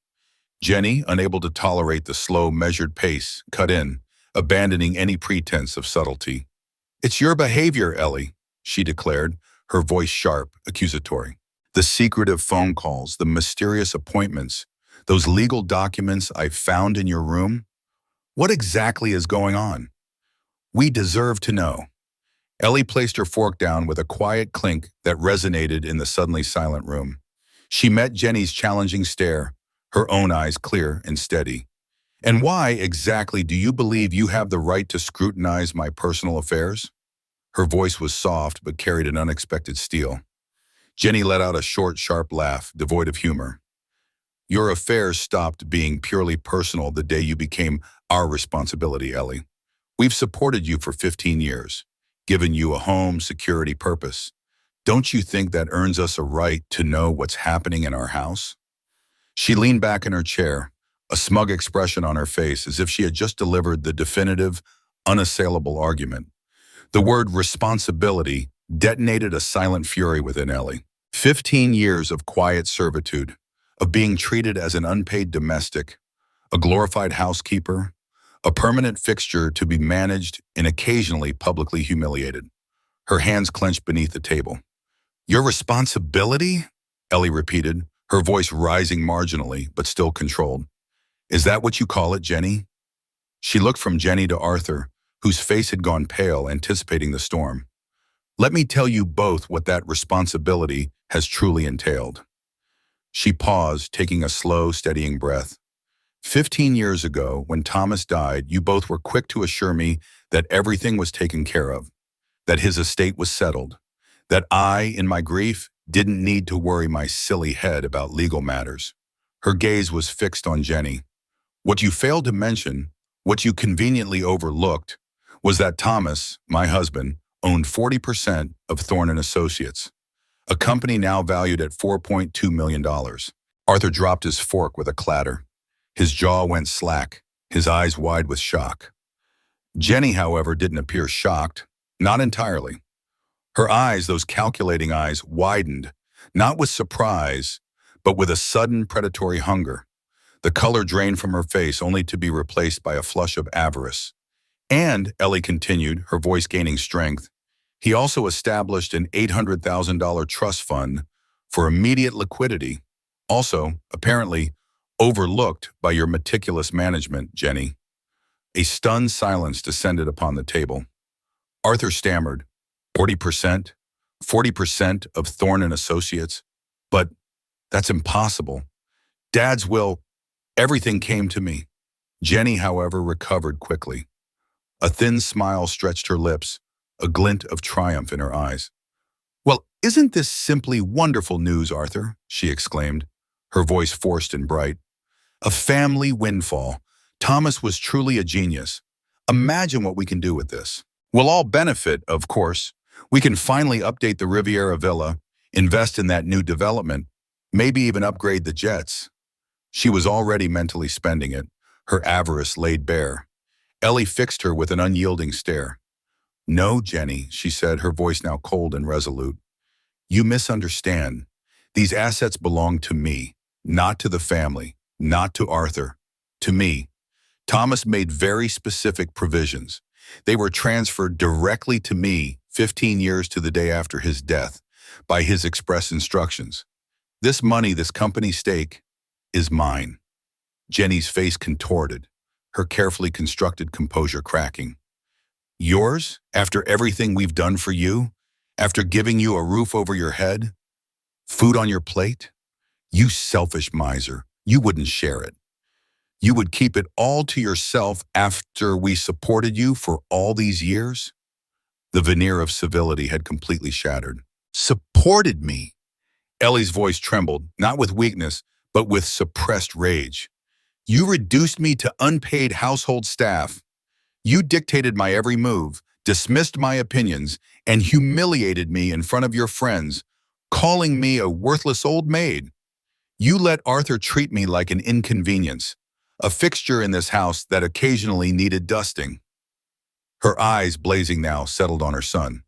Speaker 1: Jenny, unable to tolerate the slow, measured pace, cut in, abandoning any pretense of subtlety. It's your behavior, Ellie, she declared, her voice sharp, accusatory. The secretive phone calls, the mysterious appointments, those legal documents I found in your room. What exactly is going on? We deserve to know. Ellie placed her fork down with a quiet clink that resonated in the suddenly silent room. She met Jenny's challenging stare, her own eyes clear and steady. And why exactly do you believe you have the right to scrutinize my personal affairs? Her voice was soft but carried an unexpected steel. Jenny let out a short, sharp laugh, devoid of humor. Your affairs stopped being purely personal the day you became our responsibility, Ellie. We've supported you for 15 years, given you a home, security, purpose. Don't you think that earns us a right to know what's happening in our house? She leaned back in her chair, a smug expression on her face as if she had just delivered the definitive, unassailable argument. The word responsibility detonated a silent fury within Ellie. 15 years of quiet servitude, of being treated as an unpaid domestic, a glorified housekeeper, a permanent fixture to be managed and occasionally publicly humiliated. Her hands clenched beneath the table. Your responsibility? Ellie repeated, her voice rising marginally, but still controlled. Is that what you call it, Jenny? She looked from Jenny to Arthur, whose face had gone pale, anticipating the storm. Let me tell you both what that responsibility has truly entailed. She paused, taking a slow, steadying breath. 15 years ago, when Thomas died, you both were quick to assure me that everything was taken care of, that his estate was settled, that I, in my grief, didn't need to worry my silly head about legal matters. Her gaze was fixed on Jenny. What you failed to mention, what you conveniently overlooked, was that Thomas, my husband, owned 40% of Morrison Associates, a company now valued at $4.2 million. Arthur dropped his fork with a clatter. His jaw went slack, his eyes wide with shock. Jenny, however, didn't appear shocked, not entirely. Her eyes, those calculating eyes, widened, not with surprise, but with a sudden predatory hunger. The color drained from her face only to be replaced by a flush of avarice. And, Ellie continued, her voice gaining strength, he also established an $800,000 trust fund for immediate liquidity, also, apparently, overlooked by your meticulous management, Jenny. A stunned silence descended upon the table. Arthur stammered, 40%? 40% of Thorne and Associates? But that's impossible. Dad's will, everything came to me. Jenny, however, recovered quickly. A thin smile stretched her lips, a glint of triumph in her eyes. Well, isn't this simply wonderful news, Arthur? She exclaimed, her voice forced and bright. A family windfall. Thomas was truly a genius. Imagine what we can do with this. We'll all benefit, of course. We can finally update the Riviera Villa, invest in that new development, maybe even upgrade the jets. She was already mentally spending it, her avarice laid bare. Ellie fixed her with an unyielding stare. No, Jenny, she said, her voice now cold and resolute. You misunderstand. These assets belong to me, not to the family, not to Arthur, to me. Thomas made very specific provisions. They were transferred directly to me 15 years to the day after his death by his express instructions. This money, this company stake, is mine. Jenny's face contorted, her carefully constructed composure cracking. Yours, after everything we've done for you? After giving you a roof over your head? Food on your plate? You selfish miser, you wouldn't share it. You would keep it all to yourself after we supported you for all these years? The veneer of civility had completely shattered. Supported me? Ellie's voice trembled, not with weakness, but with suppressed rage. You reduced me to unpaid household staff. You dictated my every move, dismissed my opinions, and humiliated me in front of your friends, calling me a worthless old maid. You let Arthur treat me like an inconvenience, a fixture in this house that occasionally needed dusting. Her eyes, blazing now, settled on her son.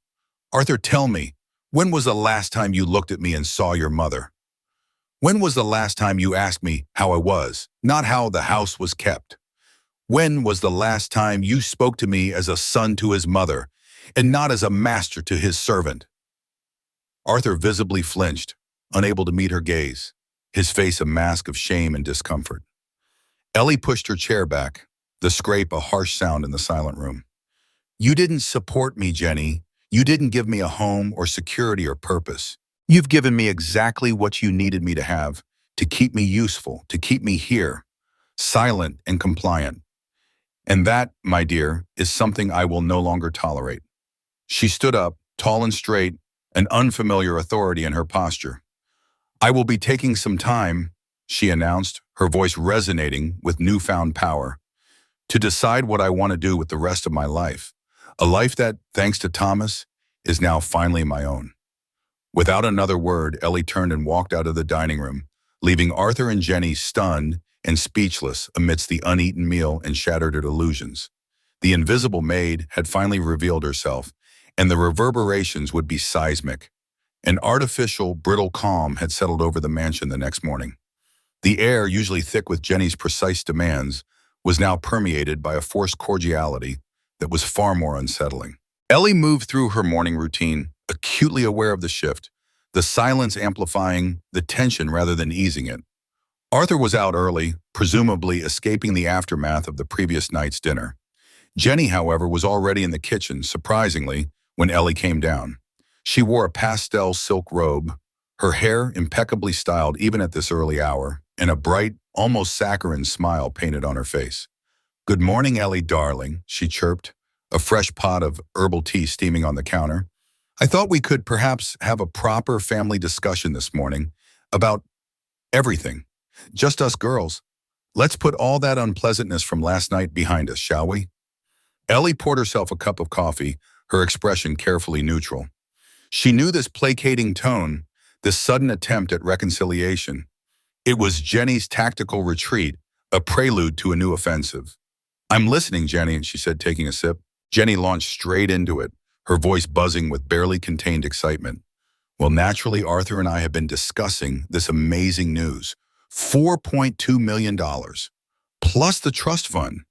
Speaker 1: Arthur, tell me, when was the last time you looked at me and saw your mother? When was the last time you asked me how I was, not how the house was kept? When was the last time you spoke to me as a son to his mother, and not as a master to his servant? Arthur visibly flinched, unable to meet her gaze, his face a mask of shame and discomfort. Ellie pushed her chair back, the scrape a harsh sound in the silent room. You didn't support me, Jenny. You didn't give me a home or security or purpose. You've given me exactly what you needed me to have, to keep me useful, to keep me here, silent and compliant. And that, my dear, is something I will no longer tolerate. She stood up, tall and straight, an unfamiliar authority in her posture. I will be taking some time, she announced, her voice resonating with newfound power, to decide what I want to do with the rest of my life. A life that, thanks to Thomas, is now finally my own. Without another word, Ellie turned and walked out of the dining room, leaving Arthur and Jenny stunned and speechless amidst the uneaten meal and shattered illusions. The invisible maid had finally revealed herself, and the reverberations would be seismic. An artificial, brittle calm had settled over the mansion the next morning. The air, usually thick with Jenny's precise demands, was now permeated by a forced cordiality that was far more unsettling. Ellie moved through her morning routine, acutely aware of the shift, the silence amplifying the tension rather than easing it. Arthur was out early, presumably escaping the aftermath of the previous night's dinner. Jenny, however, was already in the kitchen, surprisingly, when Ellie came down. She wore a pastel silk robe, her hair impeccably styled even at this early hour, and a bright, almost saccharine smile painted on her face. Good morning, Ellie, darling, she chirped, a fresh pot of herbal tea steaming on the counter. I thought we could perhaps have a proper family discussion this morning about everything. Just us girls. Let's put all that unpleasantness from last night behind us, shall we? Ellie poured herself a cup of coffee, her expression carefully neutral. She knew this placating tone, this sudden attempt at reconciliation. It was Jenny's tactical retreat, a prelude to a new offensive. I'm listening, Jenny, she said, taking a sip. Jenny launched straight into it, her voice buzzing with barely contained excitement. Well, naturally, Arthur and I have been discussing this amazing news. $4.2 million, plus the trust fund.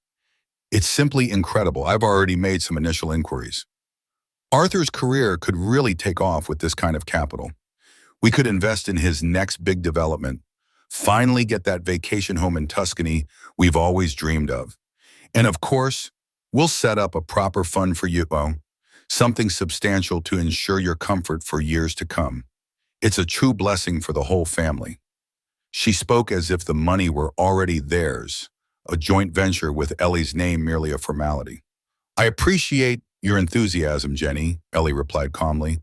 Speaker 1: It's simply incredible. I've already made some initial inquiries. Arthur's career could really take off with this kind of capital. We could invest in his next big development, finally get that vacation home in Tuscany we've always dreamed of. And of course, we'll set up a proper fund for you, something substantial to ensure your comfort for years to come. It's a true blessing for the whole family. She spoke as if the money were already theirs, a joint venture with Ellie's name merely a formality. I appreciate your enthusiasm, Jenny, Ellie replied calmly,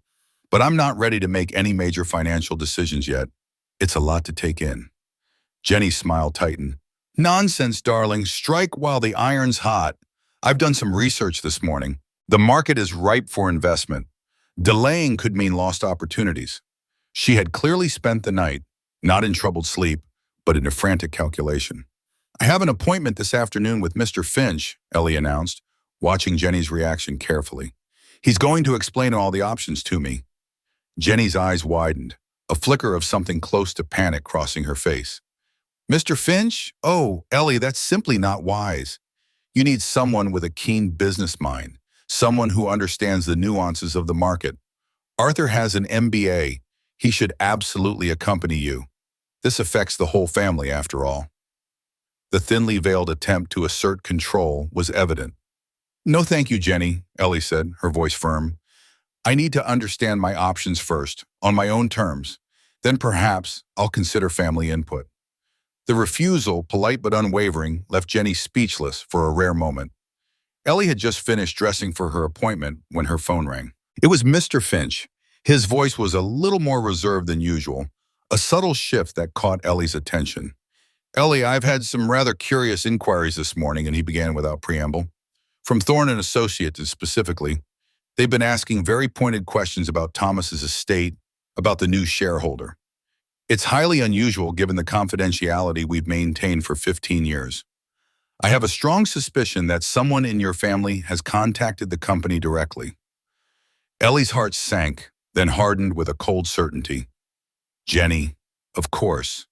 Speaker 1: but I'm not ready to make any major financial decisions yet. It's a lot to take in. Jenny's smile tightened. Nonsense, darling. Strike while the iron's hot. I've done some research this morning. The market is ripe for investment. Delaying could mean lost opportunities. She had clearly spent the night, not in troubled sleep, but in a frantic calculation. I have an appointment this afternoon with Mr. Finch, Ellie announced, watching Jenny's reaction carefully. He's going to explain all the options to me. Jenny's eyes widened, a flicker of something close to panic crossing her face. Mr. Finch? Oh, Ellie, that's simply not wise. You need someone with a keen business mind, someone who understands the nuances of the market. Arthur has an MBA. He should absolutely accompany you. This affects the whole family, after all. The thinly veiled attempt to assert control was evident. No thank you, Jenny, Ellie said, her voice firm. I need to understand my options first, on my own terms. Then perhaps I'll consider family input. The refusal, polite but unwavering, left Jenny speechless for a rare moment. Ellie had just finished dressing for her appointment when her phone rang. It was Mr. Finch. His voice was a little more reserved than usual, a subtle shift that caught Ellie's attention. Ellie, I've had some rather curious inquiries this morning, and he began without preamble. From Thorne and Associates specifically, they've been asking very pointed questions about Thomas's estate, about the new shareholder. It's highly unusual given the confidentiality we've maintained for 15 years. I have a strong suspicion that someone in your family has contacted the company directly. Ellie's heart sank, then hardened with a cold certainty. Jenny, of course.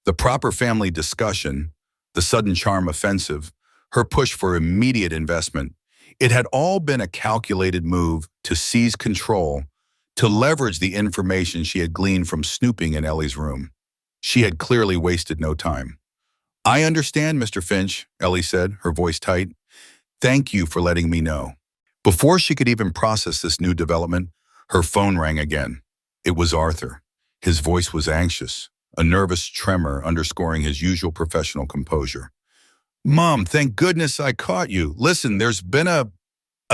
Speaker 1: The proper family discussion, the sudden charm offensive, her push for immediate investment, it had all been a calculated move to seize control, to leverage the information she had gleaned from snooping in Ellie's room. She had clearly wasted no time. I understand, Mr. Finch, Ellie said, her voice tight. Thank you for letting me know. Before she could even process this new development, her phone rang again. It was Arthur. His voice was anxious, a nervous tremor underscoring his usual professional composure. Mom, thank goodness I caught you. Listen, there's been a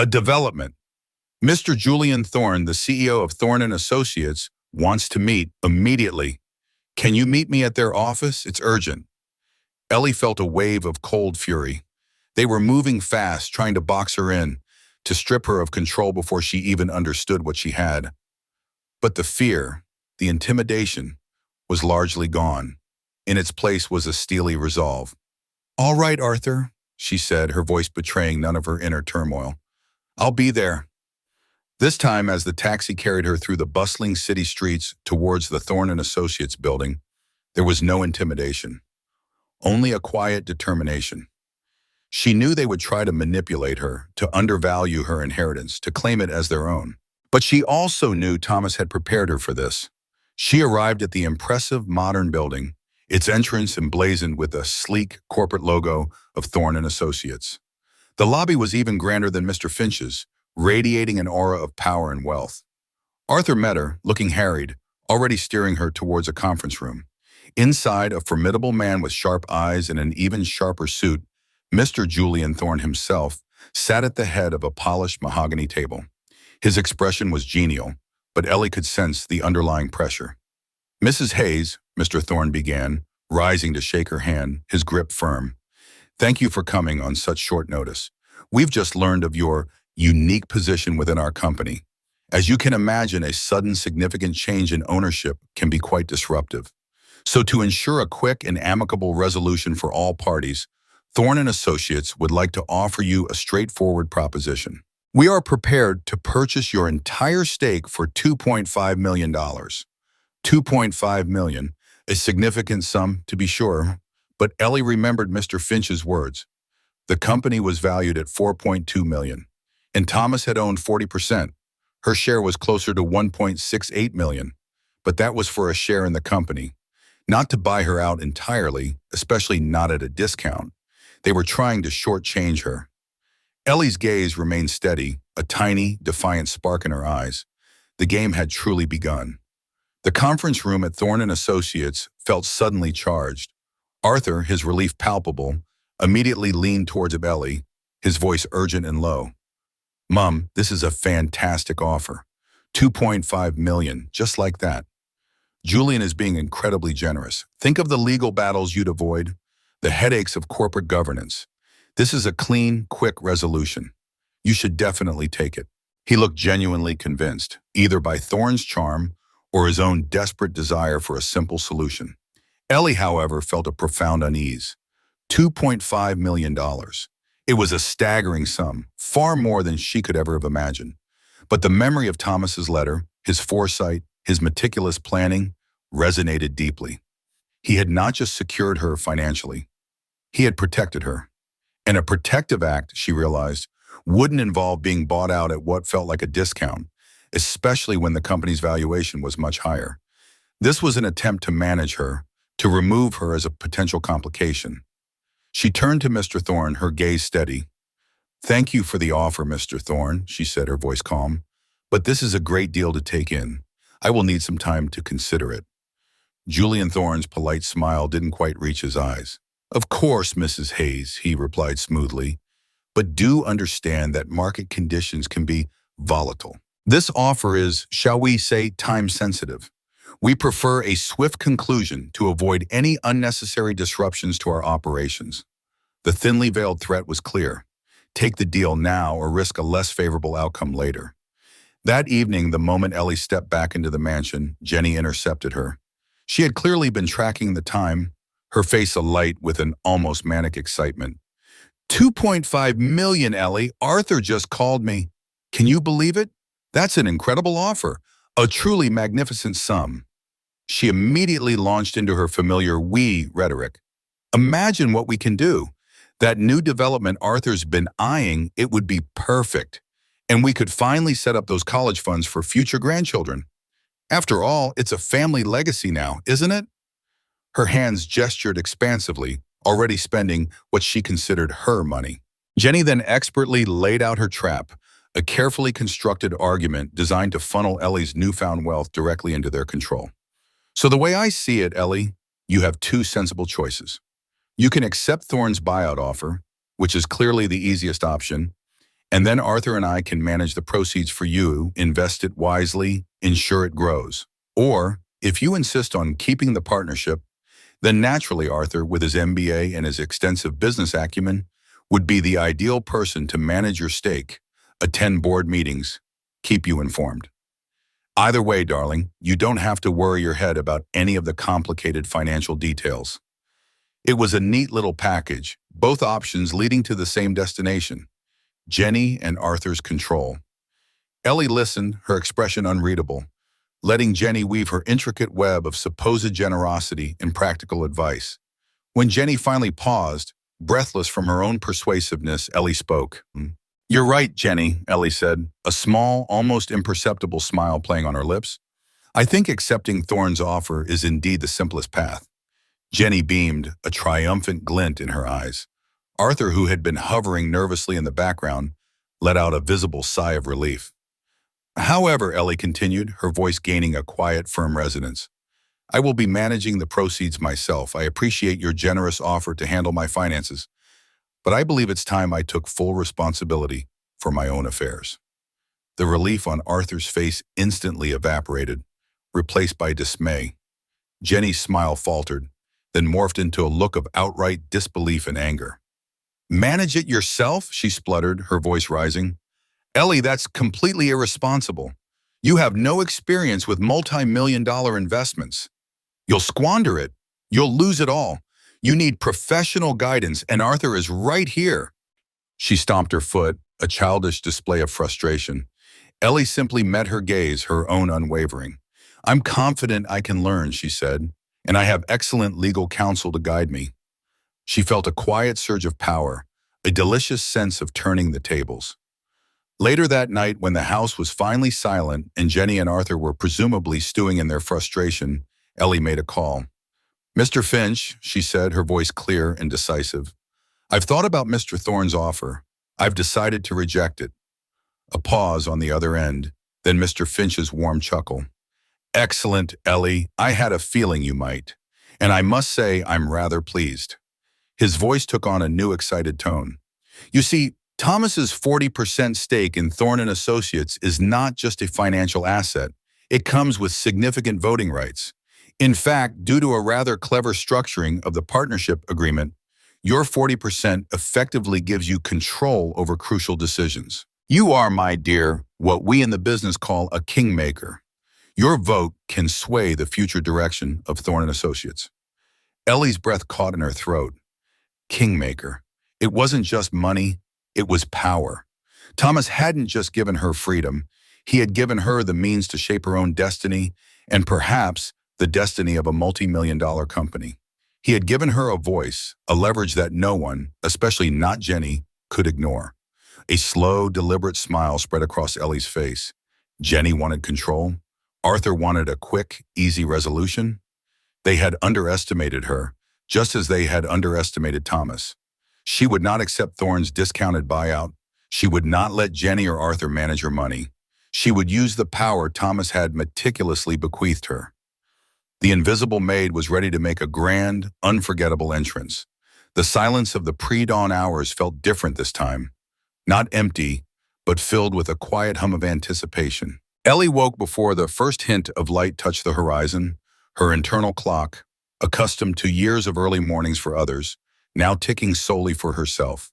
Speaker 1: development. Mr. Julian Thorne, the CEO of Thorne and Associates, wants to meet immediately. Can you meet me at their office? It's urgent. Ellie felt a wave of cold fury. They were moving fast, trying to box her in, to strip her of control before she even understood what she had. But the fear, the intimidation, was largely gone. In its place was a steely resolve. All right, Arthur, she said, her voice betraying none of her inner turmoil. I'll be there. This time, as the taxi carried her through the bustling city streets towards the Thorne and Associates building, there was no intimidation, only a quiet determination. She knew they would try to manipulate her, to undervalue her inheritance, to claim it as their own. But she also knew Thomas had prepared her for this. She arrived at the impressive modern building, its entrance emblazoned with a sleek corporate logo of Thorne and Associates. The lobby was even grander than Mr. Finch's, radiating an aura of power and wealth. Arthur met her, looking harried, already steering her towards a conference room. Inside, a formidable man with sharp eyes and an even sharper suit, Mr. Julian Thorne himself, sat at the head of a polished mahogany table. His expression was genial, but Ellie could sense the underlying pressure. Mrs. Hayes, Mr. Thorne began, rising to shake her hand, his grip firm. Thank you for coming on such short notice. We've just learned of your unique position within our company. As you can imagine, a sudden significant change in ownership can be quite disruptive. So to ensure a quick and amicable resolution for all parties, Thorne and Associates would like to offer you a straightforward proposition. We are prepared to purchase your entire stake for $2.5 million. $2.5 million, a significant sum to be sure, but Ellie remembered Mr. Finch's words. The company was valued at $4.2 million, and Thomas had owned 40%. Her share was closer to $1.68 million, but that was for a share in the company, not to buy her out entirely, especially not at a discount. They were trying to shortchange her. Ellie's gaze remained steady, a tiny, defiant spark in her eyes. The game had truly begun. The conference room at Thorne and Associates felt suddenly charged. Arthur, his relief palpable, immediately leaned towards Ellie, his voice urgent and low. "Mum, this is a fantastic offer. $2.5 million, just like that. Julian is being incredibly generous. Think of the legal battles you'd avoid, the headaches of corporate governance. This is a clean, quick resolution. You should definitely take it." He looked genuinely convinced, either by Thorne's charm or his own desperate desire for a simple solution. Ellie, however, felt a profound unease. $2.5 million. It was a staggering sum, far more than she could ever have imagined. But the memory of Thomas's letter, his foresight, his meticulous planning, resonated deeply. He had not just secured her financially, he had protected her. And a protective act, she realized, wouldn't involve being bought out at what felt like a discount, especially when the company's valuation was much higher. This was an attempt to manage her, to remove her as a potential complication. She turned to Mr. Thorne, her gaze steady. "Thank you for the offer, Mr. Thorne," she said, her voice calm. "But this is a great deal to take in. I will need some time to consider it." Julian Thorne's polite smile didn't quite reach his eyes. "Of course, Mrs. Hayes," he replied smoothly, "but do understand that market conditions can be volatile. This offer is, shall we say, time-sensitive. We prefer a swift conclusion to avoid any unnecessary disruptions to our operations." The thinly veiled threat was clear. Take the deal now or risk a less favorable outcome later. That evening, the moment Ellie stepped back into the mansion, Jenny intercepted her. She had clearly been tracking the time, her face alight with an almost manic excitement. $2.5 million, Ellie. Arthur just called me. Can you believe it? That's an incredible offer. A truly magnificent sum. She immediately launched into her familiar "we" rhetoric. Imagine what we can do. That new development Arthur's been eyeing, it would be perfect. And we could finally set up those college funds for future grandchildren. After all, it's a family legacy now, isn't it? Her hands gestured expansively, already spending what she considered her money. Jenny then expertly laid out her trap, a carefully constructed argument designed to funnel Ellie's newfound wealth directly into their control. "So the way I see it, Ellie, you have two sensible choices. You can accept Thorne's buyout offer, which is clearly the easiest option, and then Arthur and I can manage the proceeds for you, invest it wisely, ensure it grows. Or, if you insist on keeping the partnership, then naturally Arthur, with his MBA and his extensive business acumen, would be the ideal person to manage your stake, attend board meetings, keep you informed. Either way, darling, you don't have to worry your head about any of the complicated financial details." It was a neat little package, both options leading to the same destination, Jenny and Arthur's control. Ellie listened, her expression unreadable, letting Jenny weave her intricate web of supposed generosity and practical advice. When Jenny finally paused, breathless from her own persuasiveness, Ellie spoke. "You're right, Jenny," Ellie said, a small, almost imperceptible smile playing on her lips. "I think accepting Thorne's offer is indeed the simplest path." Jenny beamed, a triumphant glint in her eyes. Arthur, who had been hovering nervously in the background, let out a visible sigh of relief. "However," Ellie continued, her voice gaining a quiet, firm resonance, "I will be managing the proceeds myself. I appreciate your generous offer to handle my finances, but I believe it's time I took full responsibility for my own affairs." The relief on Arthur's face instantly evaporated, replaced by dismay. Jenny's smile faltered, then morphed into a look of outright disbelief and anger. "Manage it yourself?" she spluttered, her voice rising. "Ellie, that's completely irresponsible. You have no experience with multi-million-dollar investments. You'll squander it, You'll lose it all. You need professional guidance, and Arthur is right here." She stomped her foot, a childish display of frustration. Ellie simply met her gaze, her own unwavering. "I'm confident I can learn," she said, "and I have excellent legal counsel to guide me." She felt a quiet surge of power, a delicious sense of turning the tables. Later that night, when the house was finally silent and Jenny and Arthur were presumably stewing in their frustration, Ellie made a call. "Mr. Finch," she said, her voice clear and decisive, "I've thought about Mr. Thorne's offer. I've decided to reject it." A pause on the other end, then Mr. Finch's warm chuckle. "Excellent, Ellie. I had a feeling you might. And I must say I'm rather pleased." His voice took on a new excited tone. "You see, Thomas's 40% stake in Thorne and Associates is not just a financial asset. It comes with significant voting rights. In fact, due to a rather clever structuring of the partnership agreement, your 40% effectively gives you control over crucial decisions. You are, my dear, what we in the business call a kingmaker. Your vote can sway the future direction of Thorne and Associates." Ellie's breath caught in her throat. Kingmaker. It wasn't just money, it was power. Thomas hadn't just given her freedom, he had given her the means to shape her own destiny, and perhaps the destiny of a multi-million-dollar company. He had given her a voice, a leverage that no one, especially not Jenny, could ignore. A slow, deliberate smile spread across Ellie's face. Jenny wanted control. Arthur wanted a quick, easy resolution. They had underestimated her, just as they had underestimated Thomas. She would not accept Thorne's discounted buyout. She would not let Jenny or Arthur manage her money. She would use the power Thomas had meticulously bequeathed her. The invisible maid was ready to make a grand, unforgettable entrance. The silence of the pre-dawn hours felt different this time. Not empty, but filled with a quiet hum of anticipation. Ellie woke before the first hint of light touched the horizon, her internal clock, accustomed to years of early mornings for others, now ticking solely for herself.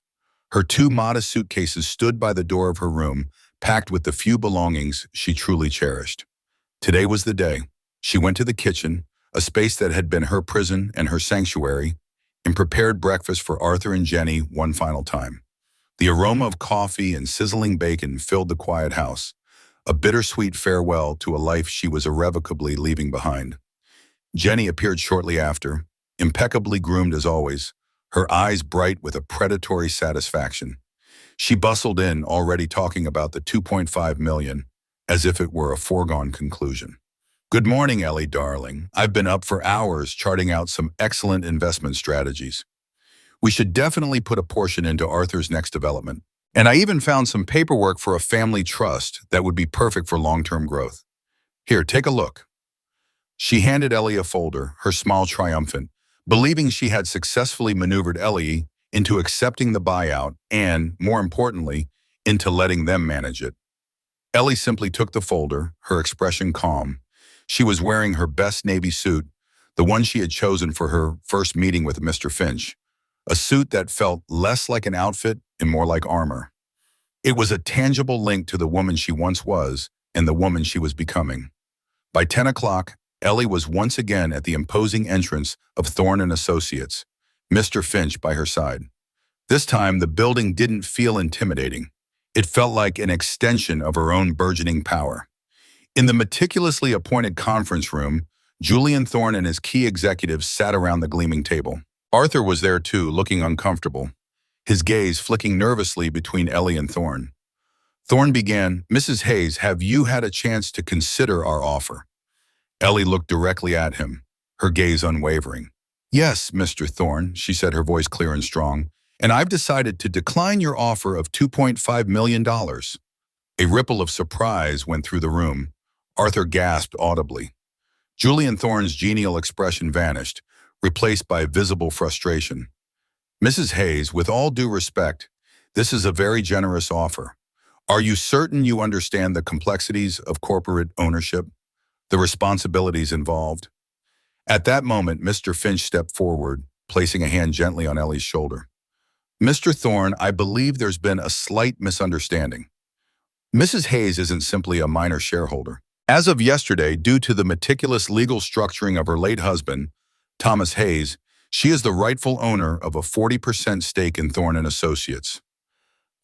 Speaker 1: Her two modest suitcases stood by the door of her room, packed with the few belongings she truly cherished. Today was the day. She went to the kitchen, a space that had been her prison and her sanctuary, and prepared breakfast for Arthur and Jenny one final time. The aroma of coffee and sizzling bacon filled the quiet house, a bittersweet farewell to a life she was irrevocably leaving behind. Jenny appeared shortly after, impeccably groomed as always, her eyes bright with a predatory satisfaction. She bustled in, already talking about the $2.5 million, as if it were a foregone conclusion. "Good morning, Ellie, darling. I've been up for hours charting out some excellent investment strategies. We should definitely put a portion into Arthur's next development. And I even found some paperwork for a family trust that would be perfect for long-term growth. Here, take a look." She handed Ellie a folder, her smile triumphant, believing she had successfully maneuvered Ellie into accepting the buyout and, more importantly, into letting them manage it. Ellie simply took the folder, her expression calm. She was wearing her best navy suit, the one she had chosen for her first meeting with Mr. Finch, a suit that felt less like an outfit and more like armor. It was a tangible link to the woman she once was and the woman she was becoming. By 10 o'clock, Ellie was once again at the imposing entrance of Thorne and Associates, Mr. Finch by her side. This time, the building didn't feel intimidating. It felt like an extension of her own burgeoning power. In the meticulously appointed conference room, Julian Thorne and his key executives sat around the gleaming table. Arthur was there too, looking uncomfortable, his gaze flicking nervously between Ellie and Thorne. Thorne began, "Mrs. Hayes, have you had a chance to consider our offer?" Ellie looked directly at him, her gaze unwavering. "Yes, Mr. Thorne," she said, her voice clear and strong, "and I've decided to decline your offer of $2.5 million. A ripple of surprise went through the room. Arthur gasped audibly. Julian Thorne's genial expression vanished, replaced by visible frustration. "Mrs. Hayes, with all due respect, this is a very generous offer. Are you certain you understand the complexities of corporate ownership, the responsibilities involved?" At that moment, Mr. Finch stepped forward, placing a hand gently on Ellie's shoulder. "Mr. Thorne, I believe there's been a slight misunderstanding. Mrs. Hayes isn't simply a minor shareholder. As of yesterday, due to the meticulous legal structuring of her late husband, Thomas Hayes, she is the rightful owner of a 40% stake in Thorne and Associates.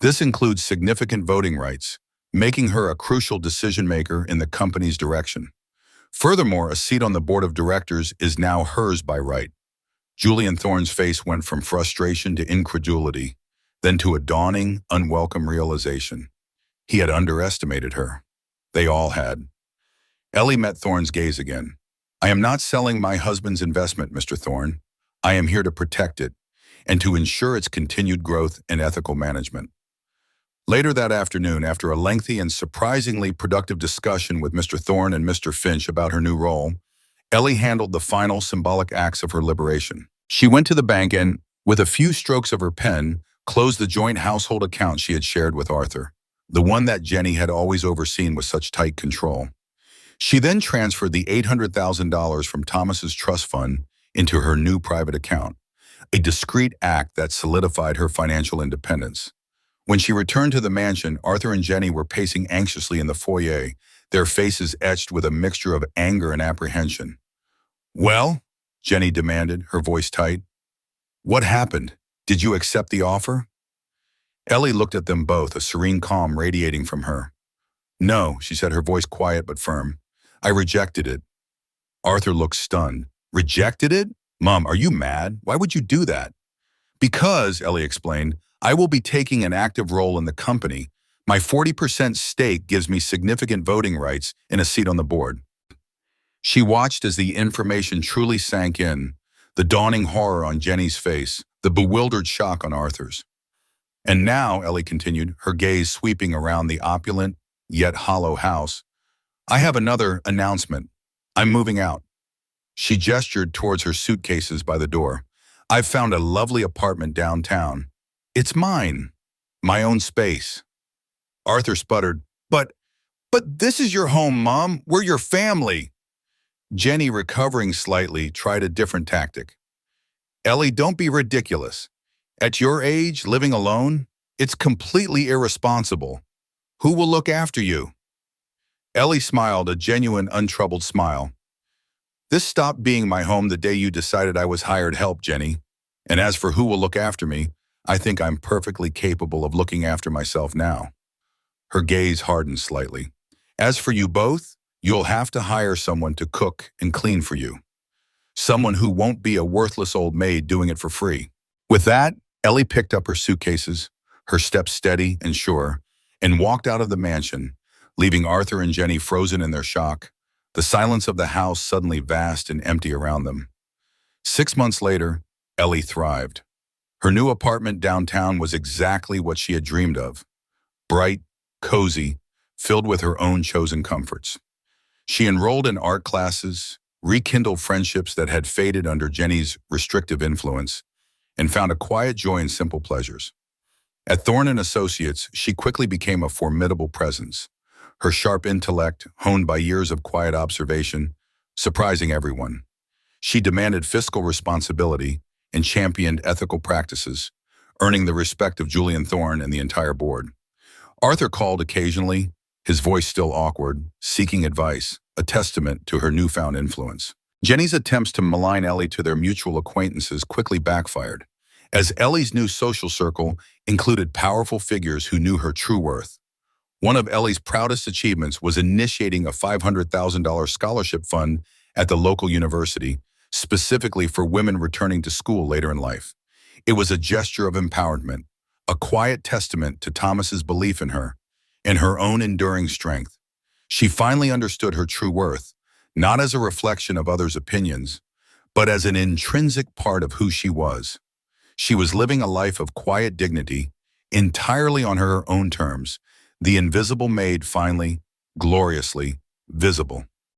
Speaker 1: This includes significant voting rights, making her a crucial decision-maker in the company's direction. Furthermore, a seat on the board of directors is now hers by right. Julian Thorne's face went from frustration to incredulity, then to a dawning, unwelcome realization. He had underestimated her. They all had. Ellie met Thorne's gaze again. "I am not selling my husband's investment, Mr. Thorne. I am here to protect it and to ensure its continued growth and ethical management." Later that afternoon, after a lengthy and surprisingly productive discussion with Mr. Thorne and Mr. Finch about her new role, Ellie handled the final symbolic acts of her liberation. She went to the bank and, with a few strokes of her pen, closed the joint household account she had shared with Arthur, the one that Jenny had always overseen with such tight control. She then transferred the $800,000 from Thomas's trust fund into her new private account, a discreet act that solidified her financial independence. When she returned to the mansion, Arthur and Jenny were pacing anxiously in the foyer, their faces etched with a mixture of anger and apprehension. "Well?" Jenny demanded, her voice tight. "What happened? Did you accept the offer?" Ellie looked at them both, a serene calm radiating from her. "No," she said, her voice quiet but firm. "I rejected it." Arthur looked stunned. "Rejected it? Mom, are you mad? Why would you do that?" "Because," Ellie explained, "I will be taking an active role in the company. My 40% stake gives me significant voting rights and a seat on the board." She watched as the information truly sank in, the dawning horror on Jenny's face, the bewildered shock on Arthur's. "And now," Ellie continued, her gaze sweeping around the opulent, yet hollow house, "I have another announcement. I'm moving out." She gestured towards her suitcases by the door. "I've found a lovely apartment downtown. It's mine. My own space." Arthur sputtered, But this is your home, Mom. We're your family." Jenny, recovering slightly, tried a different tactic. "Ellie, don't be ridiculous. At your age, living alone, it's completely irresponsible. Who will look after you?" Ellie smiled, a genuine, untroubled smile. "This stopped being my home the day you decided I was hired help, Jenny. And as for who will look after me, I think I'm perfectly capable of looking after myself now." Her gaze hardened slightly. "As for you both, you'll have to hire someone to cook and clean for you. Someone who won't be a worthless old maid doing it for free." With that, Ellie picked up her suitcases, her steps steady and sure, and walked out of the mansion, leaving Arthur and Jenny frozen in their shock, the silence of the house suddenly vast and empty around them. 6 months later, Ellie thrived. Her new apartment downtown was exactly what she had dreamed of. Bright, cozy, filled with her own chosen comforts. She enrolled in art classes, rekindled friendships that had faded under Jenny's restrictive influence, and found a quiet joy in simple pleasures. At Thorne and Associates, she quickly became a formidable presence, her sharp intellect, honed by years of quiet observation, surprising everyone. She demanded fiscal responsibility and championed ethical practices, earning the respect of Julian Thorne and the entire board. Arthur called occasionally, his voice still awkward, seeking advice, a testament to her newfound influence. Jenny's attempts to malign Ellie to their mutual acquaintances quickly backfired, as Ellie's new social circle included powerful figures who knew her true worth. One of Ellie's proudest achievements was initiating a $500,000 scholarship fund at the local university, specifically for women returning to school later in life. It was a gesture of empowerment, a quiet testament to Thomas's belief in her and her own enduring strength. She finally understood her true worth, not as a reflection of others' opinions, but as an intrinsic part of who she was. She was living a life of quiet dignity, entirely on her own terms, the invisible maid finally, gloriously, visible.